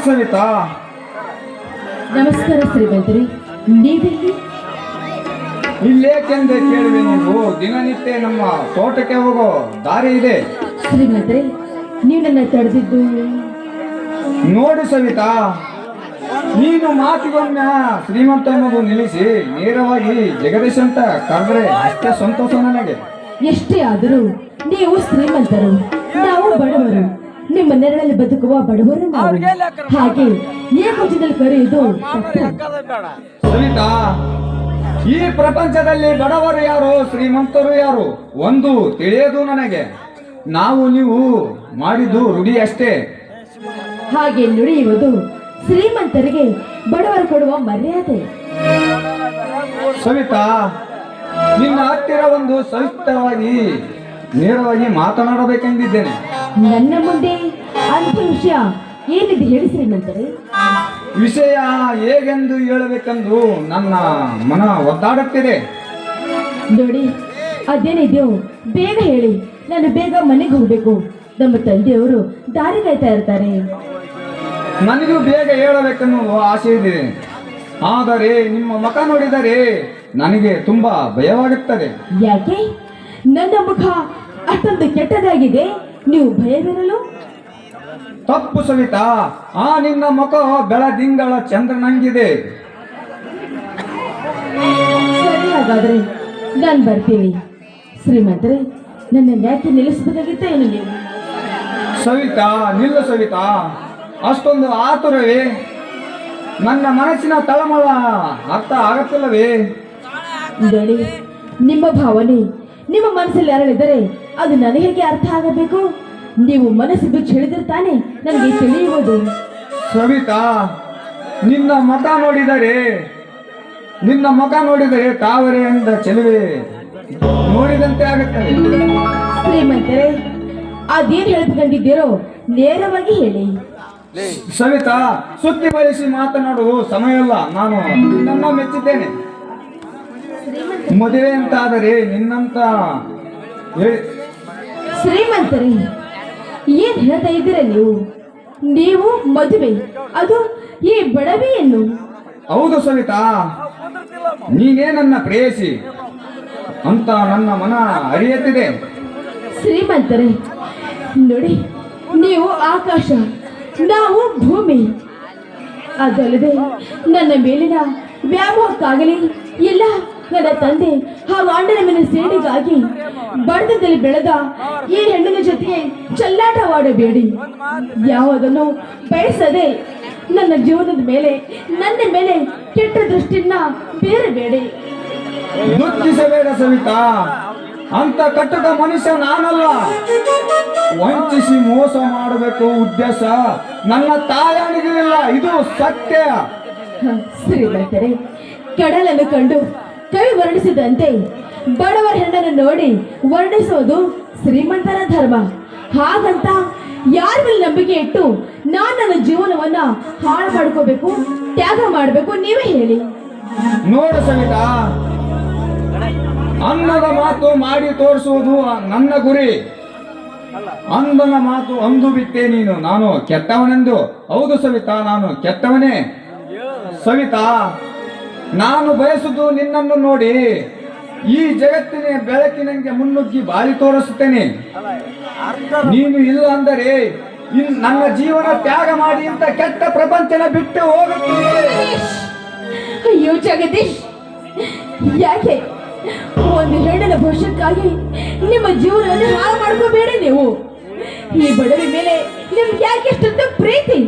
ಸವಿತಾ. ನಮಸ್ಕಾರ ಶ್ರೀಮಂತರೇ, ನೀವೆಲ್ಲಿ? ಇಲ್ಲೇಕೆಂದು ಕೇಳಿವೆ ನೀವು? ದಿನನಿತ್ಯ ನಮ್ಮ ತೋಟಕ್ಕೆ ಹೋಗೋ ದಾರಿ ಇದೆ. ಶ್ರೀಮಂತರೇ, ನೀವು ನನ್ನ ತಡೆದಿದ್ದು? ನೋಡು ಸವಿತಾ, ನೀನು ಮಾತಿಗೊಮ್ಮೆ ಶ್ರೀಮಂತ ಅನ್ನೋದು ನಿಲ್ಲಿಸಿ ನೇರವಾಗಿ ಜಗದೀಶ್ ಅಂತ ಕರೆದ್ರೆ ಅಷ್ಟೇ ಸಂತೋಷ ನನಗೆ. ಎಷ್ಟೇ ಆದರೂ ನೀವು ಶ್ರೀಮಂತರು, ನಾವು ಬಡವರು. ನಿಮ್ಮ ನೆರಳಲ್ಲಿ ಬದುಕುವ ಬಡವರು ನಾವು. ಹಾಗೆ ಏಕವಚನದಲ್ಲಿ ಕರೆಯುವುದು ತಪ್ಪು. ಸವಿತಾ, ಈ ಪ್ರಪಂಚದಲ್ಲಿ ಬಡವರು ಯಾರು ಶ್ರೀಮಂತರು ಯಾರು ಒಂದು ತಿಳಿಯೋದು ನನಗೆ. ನಾವು ನೀವು ಮಾಡಿದ್ದು ರೂಢಿ ಅಷ್ಟೇ. ಹಾಗೆ ನುಡಿಯುವುದು ಶ್ರೀಮಂತರಿಗೆ ಬಡವರು ಕೊಡುವ ಮರ್ಯಾದೆ. ಸವಿತಾ, ನಿನ್ನ ಹತ್ತಿರ ಒಂದು ಸವಿಸ್ತವಾಗಿ ನೇರವಾಗಿ ಮಾತನಾಡಬೇಕೆಂದಿದ್ದೇನೆ. ನನ್ನ ಮುಂದೆ ಅಂಥ ವಿಷಯ ಏನಿದೆ ಹೇಳಿ ಶ್ರೀಮಂತರೇ. ವಿಷಯ ಹೇಗೆಂದು ಹೇಳಬೇಕೆಂದು ನನ್ನ ಮನ ಒದ್ದಾಡುತ್ತಿದೆ. ನೋಡಿ, ಅದೇನಿದೆಯೋ ಬೇಗ ಹೇಳಿ, ನಾನು ಬೇಗ ಮನೆಗೆ ಹೋಗ್ಬೇಕು. ನಮ್ಮ ತಂದೆಯವರು ದಾರಿ ಕಾಯ್ತಾ ಇರ್ತಾರೆ. ನನಗೂ ಬೇಗ ಹೇಳಬೇಕೆನ್ನುವ ಆಸೆ ಇದೆ. ಆದರೆ ನಿಮ್ಮ ಮುಖ ನೋಡಿದರೆ ನನಗೆ ತುಂಬಾ ಭಯವಾಗುತ್ತದೆ. ಯಾಕೆ? ನನ್ನ ಮುಖ ಅಷ್ಟೊಂದು ಕೆಟ್ಟದಾಗಿದೆ, ನೀವು ಭಯವಿರಲು? ತಪ್ಪು ಸವಿತಾ, ನಿನ್ನ ಮುಖ ಬೆಳದಿಂಗಳ ಚಂದ್ರನಂಗಿದೆ. ಸರಿ, ಹಾಗಾದ್ರೆ ನಾನು ಬರ್ತೀನಿ. ಶ್ರೀಮಂತರೇ, ನನ್ನ ಯಾಕೆ ನಿಲ್ಲಿಸಬೇಕಾಗಿತ್ತ ಏನು ನೀವು? ಸವಿತಾ, ನಿಲ್ಲ ಸವಿತಾ, ಅಷ್ಟೊಂದು ಆತುರವೇ? ನನ್ನ ಮನಸ್ಸಿನ ತಳಮಳ ಅರ್ಥ ಆಗತ್ತಿಲ್ಲವೇ? ನೋಡಿ, ನಿಮ್ಮ ಭಾವನೆ ನಿಮ್ಮ ಮನಸ್ಸಲ್ಲಿ ಅರಳಿದರೆ ಅದು ನನಗೆ ಹೇಗೆ ಅರ್ಥ ಆಗಬೇಕು? ನೀವು ಮನಸ್ಸು ಬಿಚ್ಚಿ ಹೇಳಿದಿರ್ತಾನೆ ನನಗೆ ತಿಳಿಯುವುದು. ಸವಿತಾ, ನಿನ್ನ ಮುಖ ನೋಡಿದರೆ ತಾವರೆಯಿಂದ ಚೆಲುವೆ ನೋಡಿದಂತೆ ಆಗುತ್ತದೆ. ಶ್ರೀಮಂತರೇ, ಅದೇನು ಹೇಳ್ಬೇಕಂತಿದ್ದೀರೋ ನೇರವಾಗಿ ಹೇಳಿ. ಸವಿತಾ, ಸುತ್ತಿ ಬಳಸಿ ಮಾತನಾಡುವ ಸಮಯವಲ್ಲ. ನಾನು ನಿನ್ನನ್ನ ಮೆಚ್ಚಿದ್ದೇನೆ. ಮದುವೆ ಅಂತಾದರೆ ನಿನ್ನಂತ ಶ್ರೀಮಂತರೇ, ಏನ್ ಹೇಳ್ತಾ ಇದ್ದೀರ ನೀವು? ನೀವು ಮದುವೆ, ಅದು ಈ ಬಡವೆಯನ್ನು? ಹೌದು ಸವಿತಾ, ನೀನೇ ನನ್ನ ಪ್ರೇಯಸಿ ಅಂತ ನನ್ನ ಮನ ಅರಿಯುತ್ತಿದೆ. ಶ್ರೀಮಂತರೇ, ನೋಡಿ, ನೀವು ಆಕಾಶ, ನಾವು ಭೂಮಿ. ಅದಲ್ಲದೆ ನನ್ನ ಮೇಲಿನ ವ್ಯಾಮೋಹಕ್ಕಾಗಲಿ ಇಲ್ಲ ನನ್ನ ತಂದೆ ಹಾಗೂ ಅಣ್ಣನ ಮೇಲೆ ಸೇಡಿಗಾಗಿ ಬಡತನದಲ್ಲಿ ಬೆಳೆದ ಈ ಹೆಣ್ಣಿನ ಜೊತೆಗೆ ಚೆಲ್ಲಾಟವಾಡಬೇಡಿ. ಯಾವುದನ್ನು ಬಯಸದೆ ನನ್ನ ಜೀವನದ ಮೇಲೆ, ನನ್ನ ಮೇಲೆ ಕೆಟ್ಟ ದೃಷ್ಟಿಯನ್ನ ಬೀರಬೇಡಿ. ದುಃಖಿಸಬೇಡ ಸವಿತಾ, ಅಂತ ಕಟ್ಟಡ ಮನುಷ್ಯ ನಾನಲ್ಲ. ವಂಚಿಸಿ ಮೋಸ ಮಾಡಬೇಕು ಉದ್ದೇಶ ನನ್ನ ತಾಯನಿಗಿಲ್ಲ, ಇದು ಸತ್ಯ. ಶ್ರೀಮಂತರೇ, ಕಡಲನ್ನು ಕಂಡು ಕವಿ ವರ್ಣಿಸಿದಂತೆ ಬಡವರ ಹೆಣ್ಣನ್ನು ನೋಡಿ ವರ್ಣಿಸೋದು ಶ್ರೀಮಂತರ ಧರ್ಮ. ಹಾಗಂತ ಯಾರ ಮೇಲೆ ನಂಬಿಕೆ ಇಟ್ಟು ನಾನು ನನ್ನ ಜೀವನವನ್ನ ಹಾಳು ಮಾಡ್ಕೋಬೇಕು, ತ್ಯಾಗ ಮಾಡಬೇಕು? ನೀವೇ ಹೇಳಿ. ನೋಡು ಸವಿತಾ, ಅನ್ನದ ಮಾತು ಮಾಡಿ ತೋರಿಸುವುದು ನನ್ನ ಗುರಿ. ಅಂದನ ಮಾತು ಅಂದು ಬಿಟ್ಟೆ ನೀನು, ನಾನು ಕೆಟ್ಟವನೆಂದು. ಹೌದು ಸವಿತಾ, ನಾನು ಕೆಟ್ಟವನೇ. ಸವಿತಾ, ನಾನು ಬಯಸುವುದು ನಿನ್ನನ್ನು ನೋಡಿ ಈ ಜಗತ್ತಿನ ಬೆಳಕಿನಂಗೆ ಮುನ್ನುಗ್ಗಿ ಬಾಳಿ ತೋರಿಸುತ್ತೇನೆ. ನೀನು ಇಲ್ಲ ಅಂದರೆ ನನ್ನ ಜೀವನ ತ್ಯಾಗ ಮಾಡಿ ಇಂಥ ಕೆಟ್ಟ ಪ್ರಪಂಚನ ಬಿಟ್ಟು ಹೋಗುತ್ತೇನೆ. ಅಯ್ಯೋ ಜಗದೀಶ್, ಯಾಕೆ ಒಂದು ಹೆಣ್ಣಿನ ಭವಿಷ್ಯಕ್ಕಾಗಿ ನಿಮ್ಮ ಜೀವನವನ್ನು ಹಾಳು ಮಾಡ್ಕೋಬೇಡಿ. ನೀವು ಈ ಬಡವಿ ಮೇಲೆ ನಿಮ್ಗೆ ಯಾಕೆ ಎಷ್ಟೊಂದು ಪ್ರೀತಿ?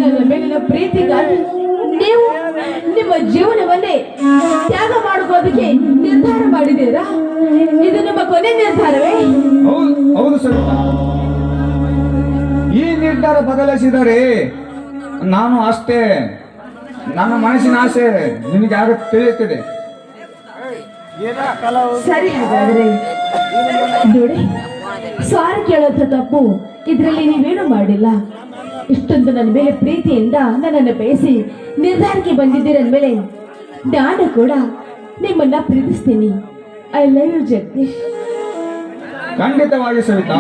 ನನ್ನ ಮೇಲಿನ ಪ್ರೀತಿಗಾಗಿ ನೀವು ನಿಮ್ಮ ಜೀವನವನ್ನೇ ತ್ಯಾಗ ಮಾಡ್ಕೋದಕ್ಕೆ ನಿರ್ಧಾರ ಮಾಡಿದ್ದೀರಾ? ಇದು ನಿಮ್ಮ ಕೊನೆ ನಿರ್ಧಾರವೇ? ಹೌದು ಸವಿತಾ, ಈ ನಿರ್ಧಾರ ಬದಲಿಸಿದರೆ ನಾನು ಅಷ್ಟೇ. ನನ್ನ ಮನಸ್ಸಿನ ಆಸೆ ನಿನಗೆ ಆಗುತ್ತೆ ತಿಳಿಯುತ್ತದೆ. ಸರಿ, ಹಾಗಾದ್ರೆ ನೋಡಿ, ಸಾರಿ ಕೇಳೋಂಥ ತಪ್ಪು ಇದರಲ್ಲಿ ನೀವೇನು ಮಾಡಿಲ್ಲ. ಇಷ್ಟೊಂದು ನನ್ನ ಮೇಲೆ ಪ್ರೀತಿಯಿಂದ ನನ್ನನ್ನು ಬಯಸಿ ನಿರ್ಧಾರಕ್ಕೆ ಬಂದಿದ್ದೀರ ಅಂದಮೇಲೆ ನಾನು ಕೂಡ ನಿಮ್ಮನ್ನ ಪ್ರೀತಿಸ್ತೀನಿ. I love you Jagadish. ಖಂಡಿತವಾಗಿ ಸವಿತಾ.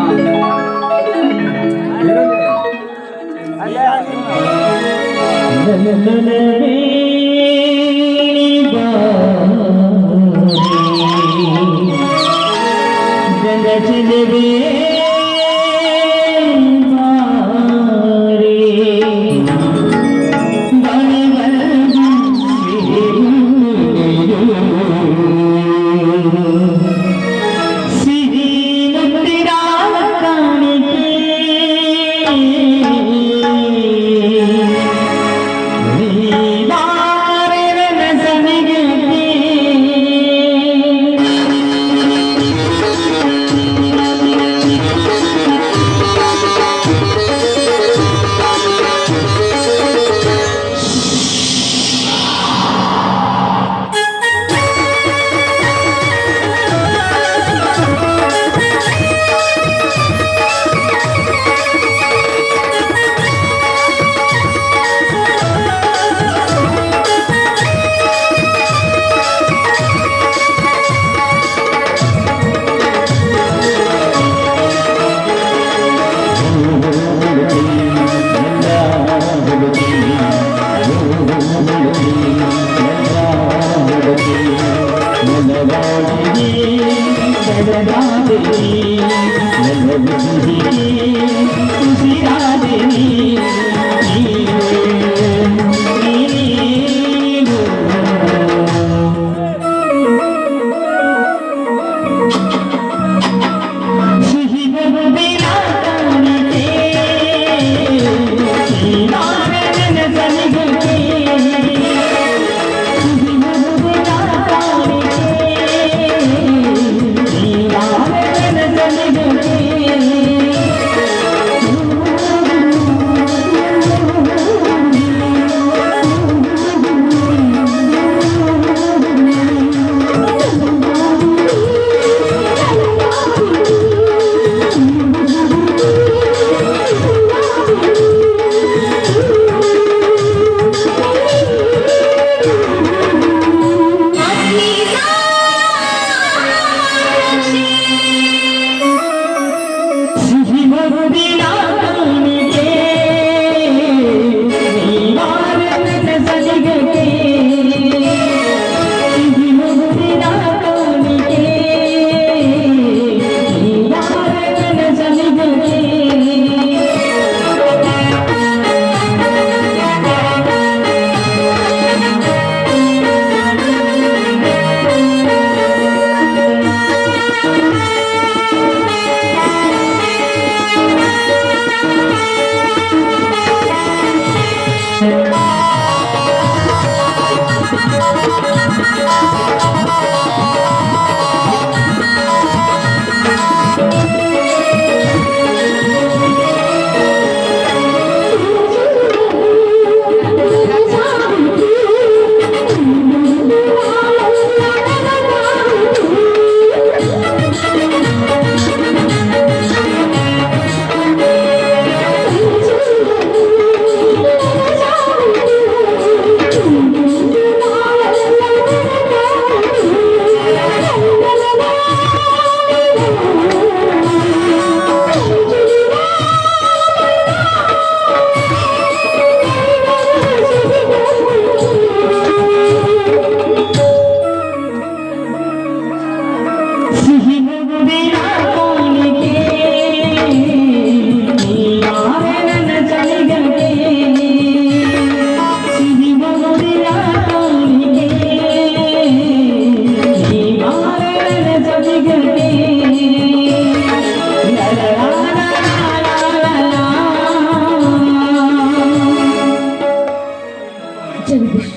ಜಗದೀಶ್,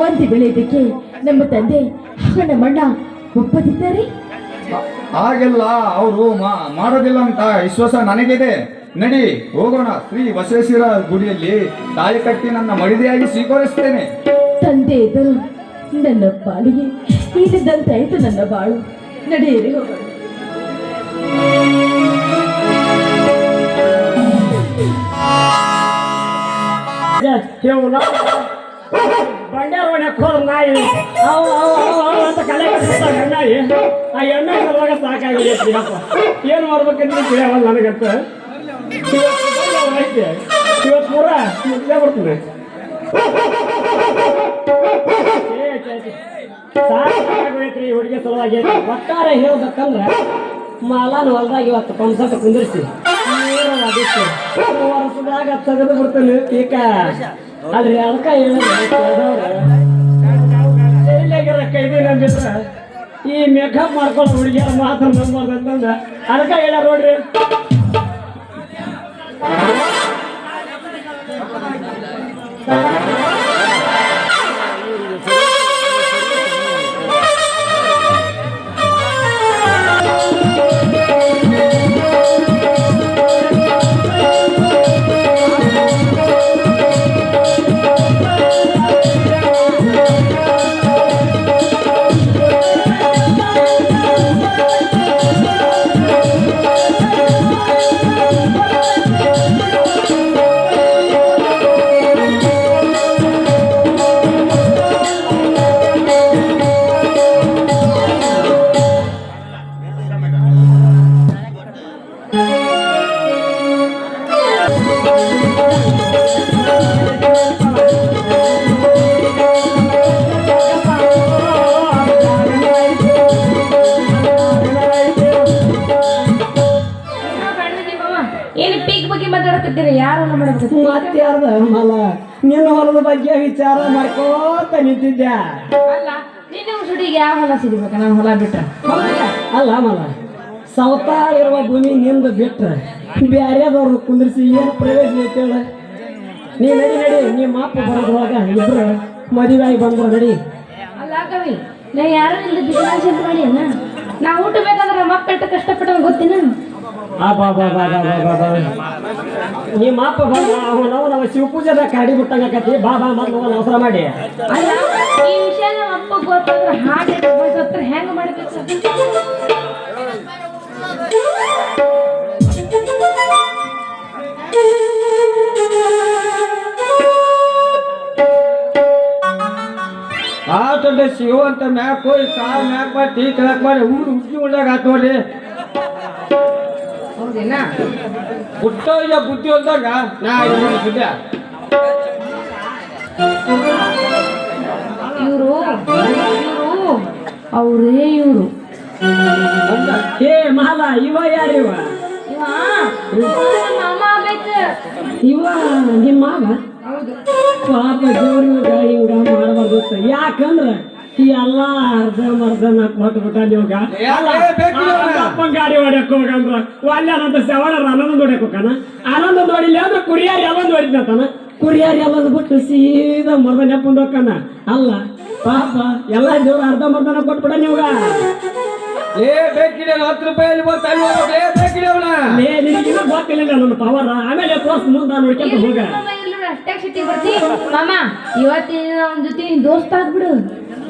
ಒಂದು ವೇಳೆ ಇದಕ್ಕೆ ನಮ್ಮ ತಂದೆ ಹಾಗೂ ನಮ್ಮಣ್ಣ ಒಪ್ಪದಿದ್ದಾರೆ? ಹಾಗೆಲ್ಲ ಅವರು ಮಾಡೋದಿಲ್ಲ ಅಂತ ವಿಶ್ವಾಸ ನನಗಿದೆ. ನಡಿ ಹೋಗೋಣ. ಶ್ರೀ ಬಸವೇಶ್ವರ ಗುಡಿಯಲ್ಲಿ ತಾಳಿ ಕಟ್ಟಿ ನನ್ನ ಮಡಿದೆಯಾಗಿ ಸ್ವೀಕರಿಸ್ತೇನೆ. ತಂದೆ ಇದ್ದರು ನನ್ನ ಬಾಳಿಗೆ ಈಗಿದ್ದಂತಾಯ್ತು ನನ್ನ ಬಾಳು. ನಡೆಯಿರಿ ಹೋಗೋಣ. ಬಂಡೆ ಹೊಡೆಕೋರು ನಾಯಿ ಅವು ಅವು ಅವು ಅವು ಅಂತ ಕಲೆ ಕಟ್ಟಿಸ್ತಾರೆ ನಾಯಿ. ಆ ಎಣ್ಣೆ ಕರುವಾಗ ಸಾಕಾಗಿದೆಯಪ್ಪ. ಏನು ಮಾಡ್ಬೇಕಂತ ತಿಳಿಯವಲ್ಲ ನನಗಂತ ಐತೆ. ಇವತ್ತು ಪೂರ ಮುಗಿದೇ ಬರ್ತೀನಿ ಸಾಕಾಗೋಯ್ತ್ರಿ ಹುಡುಗಿ ಸಲುವಾಗಿ ಒಟ್ಟಾರೆ ಹೇಳ್ಬೇಕಂದ್ರೆ ಮಾಲಾನ ಹೊಲ್ದಾಗ ಇವತ್ತು ಪಂಸಟ ಕುಂದಿರ್ಸಿ ವರ್ಷದಾಗ ತೆಗೆದು ಬಿಡ್ತಾನೆ ಈಗ ಅಲ್ರಿ ಅದಕ್ಕೆ ಹೇಳಿದ್ರೆ ಕೈದಿ ನಂಬಿದ್ರೆ ಈ ಮೇಕಪ್ ಮಾಡ್ಕೊಂಡು ಹುಡುಗಿಯರ ಮಾತ್ರ ನಂಬಾರ್ದು ಅಂತಂದ್ರೆ ಅದಕ್ಕೆ ಹೇಳ್ಯಾರ ನೋಡ್ರಿ ಏನು ಪೀಕ್ ಬಗ್ಗೆ ಮಾತಾಡಕತ್ತೀರಿ ಯಾರನ್ನ ಮಾಡಬೇಕು ಮತ್ತಾರ್ದ ಮಲ ನಿನ್ನ ಹೊಲದ ಬಗ್ಗೆ ವಿಚಾರ ಮಾಡ್ಕೋತ ನಿಂತಿದ್ದೆ ಅಲ್ಲ ನಿನ್ನ ಸುಡಿಗೆ ಯಾವ ಹೊಲ ಸಿಗ್ಬೇಕ ನಾನು ಹೊಲ ಬಿಟ್ರೆ ಅಲ್ಲ ಮಲ ಸವತಾರ ಇರುವ ಭೂಮಿ ನಿಂದು ಬಿಟ್ರೆ ಬ್ಯಾರ್ಯಾದವ್ರು ಕುಂದಿರಿಸಿ ಏನು ಪ್ರಯೋಜನ ಐತೇಳ ನೀ ನಡಿ ನಡಿ ನಿಮ್ಮ ಅಪ್ಪ ಬರೋದ್ರೊಳಗ ಇಬ್ರು ಮದುವೆ ಆಗಿ ಬಂದ್ರು ನಡಿ ಅಲ್ಲ ಕವಿ ನಾ ಯಾರು ಇಲ್ಲ ಬಿಸಿನಾಶ ಅಂತ ಮಾಡಿ ಅಣ್ಣ ನಾ ಊಟ ಬೇಕಾದ್ರೆ ನಮ್ಮ ಅಪ್ಪ ಎಷ್ಟು ಕಷ್ಟಪಟ್ಟ ಗೊತ್ತಿನ ನಿಮ್ಮ ಅಪ್ಪ ಬಂದ ನಾವು ಶಿವಪೂಜೆದಾಗ ಕಾಡಿ ಬಿಟ್ಟಂಗಕತಿ ಬಾ ಬಾ ಬಂದು ಅವಸರ ಮಾಡಿ ಅಲ್ಲ ಈ ವಿಷಯ ನಮ್ಮ ಅಪ್ಪ ಗೊತ್ತಾದ್ರೆ ಹಾಗೆ ಹತ್ರ ಹೆಂಗ್ ಮಾಡ್ಬೇಕು ಆತೊಂದ ಶಿವ ಅಂತ ಮ್ಯಾಕ್ ಹೋಗಿ ಕಾಲ್ ಮ್ಯಾಕ್ ಮಾಡಿ ಟೀ ಕೆಳಕ್ ಮಾಡಿ ಉಜ್ಜಿ ಉಳ್ಳಾಗ ಆತ್ ನೋಡ್ರಿ ಹೌದೇನಾ ಹುಟ್ಟೋಯ್ಯ ಬುದ್ಧಿ ಹೊಲ್ದಾಗ ನಾ ಸುದ್ಯ ಇವರು ಅವರೇ ಇವರು ಏ ಮಾಲ ಇವ ಯಾರಿವ ಮಾಮ ಬೇಕು ಇವ ನಿಮ್ಮ ಮಾವ ಹೌದು ಪಾಪ ದೇವ್ರಿಗ ಹಿಂಗ ಮಾಡಬಾರ್ದು ಯಾಕಂದ್ರ ಈ ಎಲ್ಲ ಅರ್ಧ ಮರ್ಧನ ಕೊಟ್ಬಿಟ್ಟ ನೀವಾಗ ಅಪ್ಪನ ಗಾಡಿ ಹೊಡ್ಯಕ್ ಹೋಗಂದ್ರ ಅಲ್ಲೇನಂತ ಸವಣ ಆನಂದ ಹೊಡ್ಯಕ್ ಹೋಗಾನ ಆನಂದ ನೋಡಿಲ್ಲ ಅಂದ್ರೆ ಕುರಿಯಾರಿ ಎಲ್ಲ ನೋಡಿದ್ನತಾನ ಕುರಿಯಾರಿ ಎಲ್ಲ ಬಿಟ್ಟು ಸೀದಾ ಮರ್ದನ ಎಪ್ಪಂದು ಹೋಗ್ತಾನ ಅಲ್ಲ ಪಾಪ ಎಲ್ಲ ದೇವ್ರ ಅರ್ಧ ಮರ್ಧನ ಕೊಟ್ಬಿಡ ನೀವಾಗ ₹10 ನಿನಗಿನ್ನ ಗೊತ್ತಿಲ್ಲ ನನ್ನ ಪವರ್ ಆಮೇಲೆ ತೋರ್ಸ್ ಮುಂದ ನೋಡ್ಕೊಂತ ಹೋಗ ಅಷ್ಟೇ ಸಿಟಿ ಬರ್ತಿ ಮಾಮ ಇವತ್ತಿನ ಅವನ ಜೊತೆ ನೀನ್ ದೋಸ್ತ ಆಗ್ಬಿಡು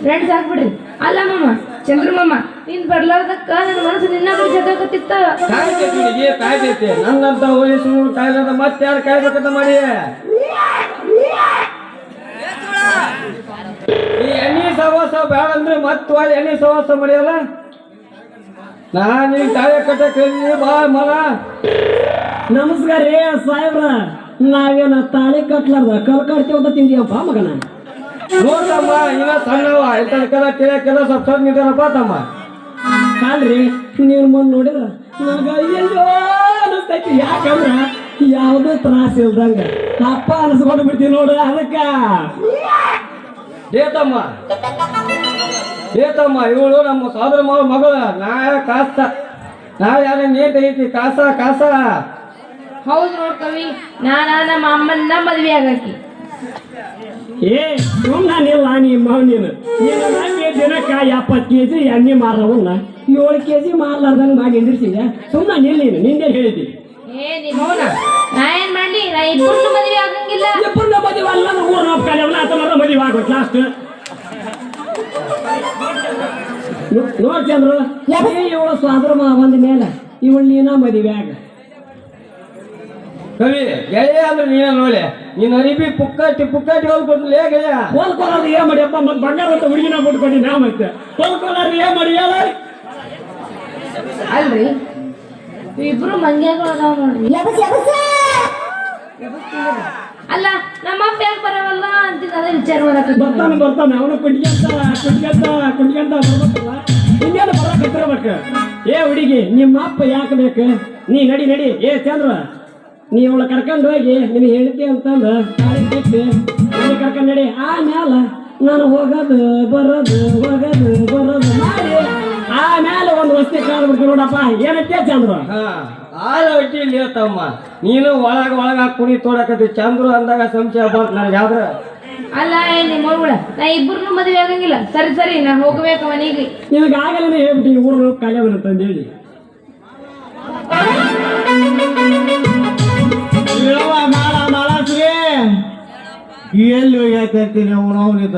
ಫ್ರೆಂಡ್ಸ್ ಆಗ್ಬಿಡ್ರಿ ಅಲ್ಲ ಮಾಮ ಚಂದ್ರ ಮಾಮ ನೀನ್ ಬರ್ಲಾರ್ದಕ್ಕ ನನ್ನ ಮನಸ್ಸು ನಿನ್ನ ಬಳಿ ಜಗಾಕತ್ತಿತ್ತ ಕಾಯ್ತೈತಿ ನನ್ನಂತ ವಯಸ್ಸು ಕಾಯ್ದ ಮತ್ತೆ ಯಾರು ಕಾಯ್ಬೇಕಂತ ಮಾಡಿ ಈ ಎಣ್ಣೆ ಸವಾಸ ಬೇಡ ಅಂದ್ರೆ ಮತ್ತೆ ಎಣ್ಣೆ ಸವಾಸ ಮಾಡಿಯಲ್ಲ ನಾನು ತಾಳೆ ಕಟ್ಟಕ್ಕೆ ಬಾ ಮಲ ನಮಸ್ಕಾರ ರೀ ಸಾಹೇಬ್ರ ನಾವೇನ ತಾಳಿ ಕಟ್ಲಾರ್ದ ಕಲ್ ಕಟ್ತೀವಿ ಅಂತ ತಿಂದೀವಪ್ಪ ಮಗನ ನೋಡ್ತಮ್ಮ ಇನ್ನ ಸಣ್ಣವ ಇಂಥದಕ್ಕೆಲ್ಲ ತಿಳಿಯಕ್ಕೆಲ್ಲ ಸ್ವಲ್ಪ ಸ್ವಲ್ಪ ನಿಂತಾರಪ್ಪ ತಮ್ಮ ಅಲ್ರಿ ನೀವು ಮುಂದೆ ನೋಡಿದ್ರ ನನಗ ಅಯ್ಯೋ ಅನಿಸ್ತೈತಿ ಯಾಕಂದ್ರ ಯಾವುದೂ ತ್ರಾಸ ಇಲ್ದಂಗ ಅಪ್ಪ ಅನಿಸ್ಕೊಂಡು ಬಿಡ್ತೀವಿ ನೋಡು ಅದಕ್ಕ ಏತಮ್ಮ ಇವಳು ನಮ್ಮ ಸೋದರ ಮಗಳು ನಾ ಯಾರ ನೇತ ಐತಿ ಕಾಸ ಹೌದು ನೋಡ್ ಕವಿ ನಮ್ಮ ಅಮ್ಮನ್ನ ಮದ್ವೆ ಆಗಾಕಿ ಏ ಸುಮ್ಮನಿಲ್ಲ ನಿಮ್ಮ ನೀನು ನಂಗೆ ದಿನಕ್ಕ 70 kg ಎಣ್ಣೆ ಮಾರವನ್ನ 7 kg ಮಾರ್ಲಾರ್ದಂಗೆ ಮಾಡಿ ನಿಂದಿರ್ಸಿದ್ದೆ ಸುಮ್ಮನೆ ನಿಲ್ಲ ನಿಂದೆ ಹೇಳಿದ್ದಿ ನಿಮ್ಮವನ ನಾ ಏನ್ ಮಾಡ್ಲಿ ನಾ ಇಬ್ಬರನ್ನ ಮದ್ವೆ ಆಗಂಗಿಲ್ಲ ಇಬ್ಬರನ್ನ ಮದುವೆ ಅಲ್ಲ 3-4 ಕಾಲ ಆತನ ಮದುವೆ ಆಗೋದು ಲಾಸ್ಟ್ ನೋಡ್ ಚಂದ್ರ ಇವಳು ಸ್ವಾದ್ರ ಬಂದ ಮೇಲೆ ಇವಳು ನೀನ ಮದುವೆ ಆಗ ಕವಿ ಗೆಳೆಯ ಅಂದ್ರೆ ನೀನ ನೋಲೆ ನೀನ್ ಅರಿಬಿ ಪುಕ್ಕಾಟಿ ಹೊಲ್ಕೊಡ್ಲಿ ಗೆಳೆಯ ಹೊಲ್ಕೊಳೋದು ಏನ್ ಮಾಡಿಯಪ್ಪ ಮತ್ತೆ ಬಂಗಾರ ಅಂತ ಹುಡುಗಿನ ಬಿಟ್ಕೊಂಡು ನಾ ಮತ್ತೆ ಹೊಲ್ಕೊಳೋದು ಏನ್ ಮಾಡಿ ಹೇಳ ಅಲ್ರಿ ಇಬ್ರು ಮಂಗ್ಯಾಗಳು ಅದಾವ ನೋಡ್ರಿ ಅಲ್ಲ ನಮ್ಮ ಅಪ್ಪ ಯಾಕೆ ಬರವಲ್ಲ ಅಂತಿದ್ದ ಅದೇ ವಿಚಾರ ಮಾಡಕ್ಕೆ ಬರ್ತಾನೆ ಅವನು ಕುಂಟ್ಕೊಂತ ಬರ್ಬೇಕಲ್ಲ ಇನ್ನೇನು ಬರಕತ್ತಿರ್ಬೇಕು. ಏ ಹುಡುಗಿ ನಿಮ್ಮ ಅಪ್ಪ ಯಾಕೆ ಬೇಕು? ನೀ ನಡಿ ಏ ಚಂದ್ರ ನೀ ಅವಳ ಕರ್ಕೊಂಡು ಹೋಗಿ ನಿನಗೆ ಹೇಳ್ತಿ ಅಂತಂದು ತಾಳಿ ಬಿಟ್ಟು ನೀನು ಕರ್ಕೊಂಡು ನಡಿ. ಆಮ್ಯಾಲ ನಾನು ಹೋಗೋದು ಬರೋದು ಮಾಡಿ ಆಮೇಲೆ ಒಂದು ವಸ್ತಿ ಕಾಳು ಬಿಡ್ತು ನೋಡಪ್ಪ. ಏನಕ್ಕೆ ಚಂದ್ರ? ಆಳ ಒಟ್ಟಿ ಇಲ್ಲಿ ತಮ್ಮ ನೀನು ಒಳಗ ಕುಣಿ ತೋಡಕತ್ತಿ ಚಂದ್ರು ಅಂದಾಗ ಸಂಶಯ ಬಂತ ನನಗೆ ಯಾವ್ದ್ರ ಅಲ್ಲ ನಿಮ್ಮ ಮಗಳ ನಾ ಇಬ್ಬರನ್ನು ಮದುವೆ ಆಗಂಗಿಲ್ಲ. ಸರಿ ನಾ ಹೋಗ್ಬೇಕು ಮನೆಗೆ. ನಿನಗೆ ಆಗಲೇ ಹೇಳ್ಬಿಟ್ಟು ಊರು ಕಾಲೇ ಬಂತಂದೇಳಿ ಎಲ್ಲಿ ಹೋಗೈತಿ ಅವನಿದ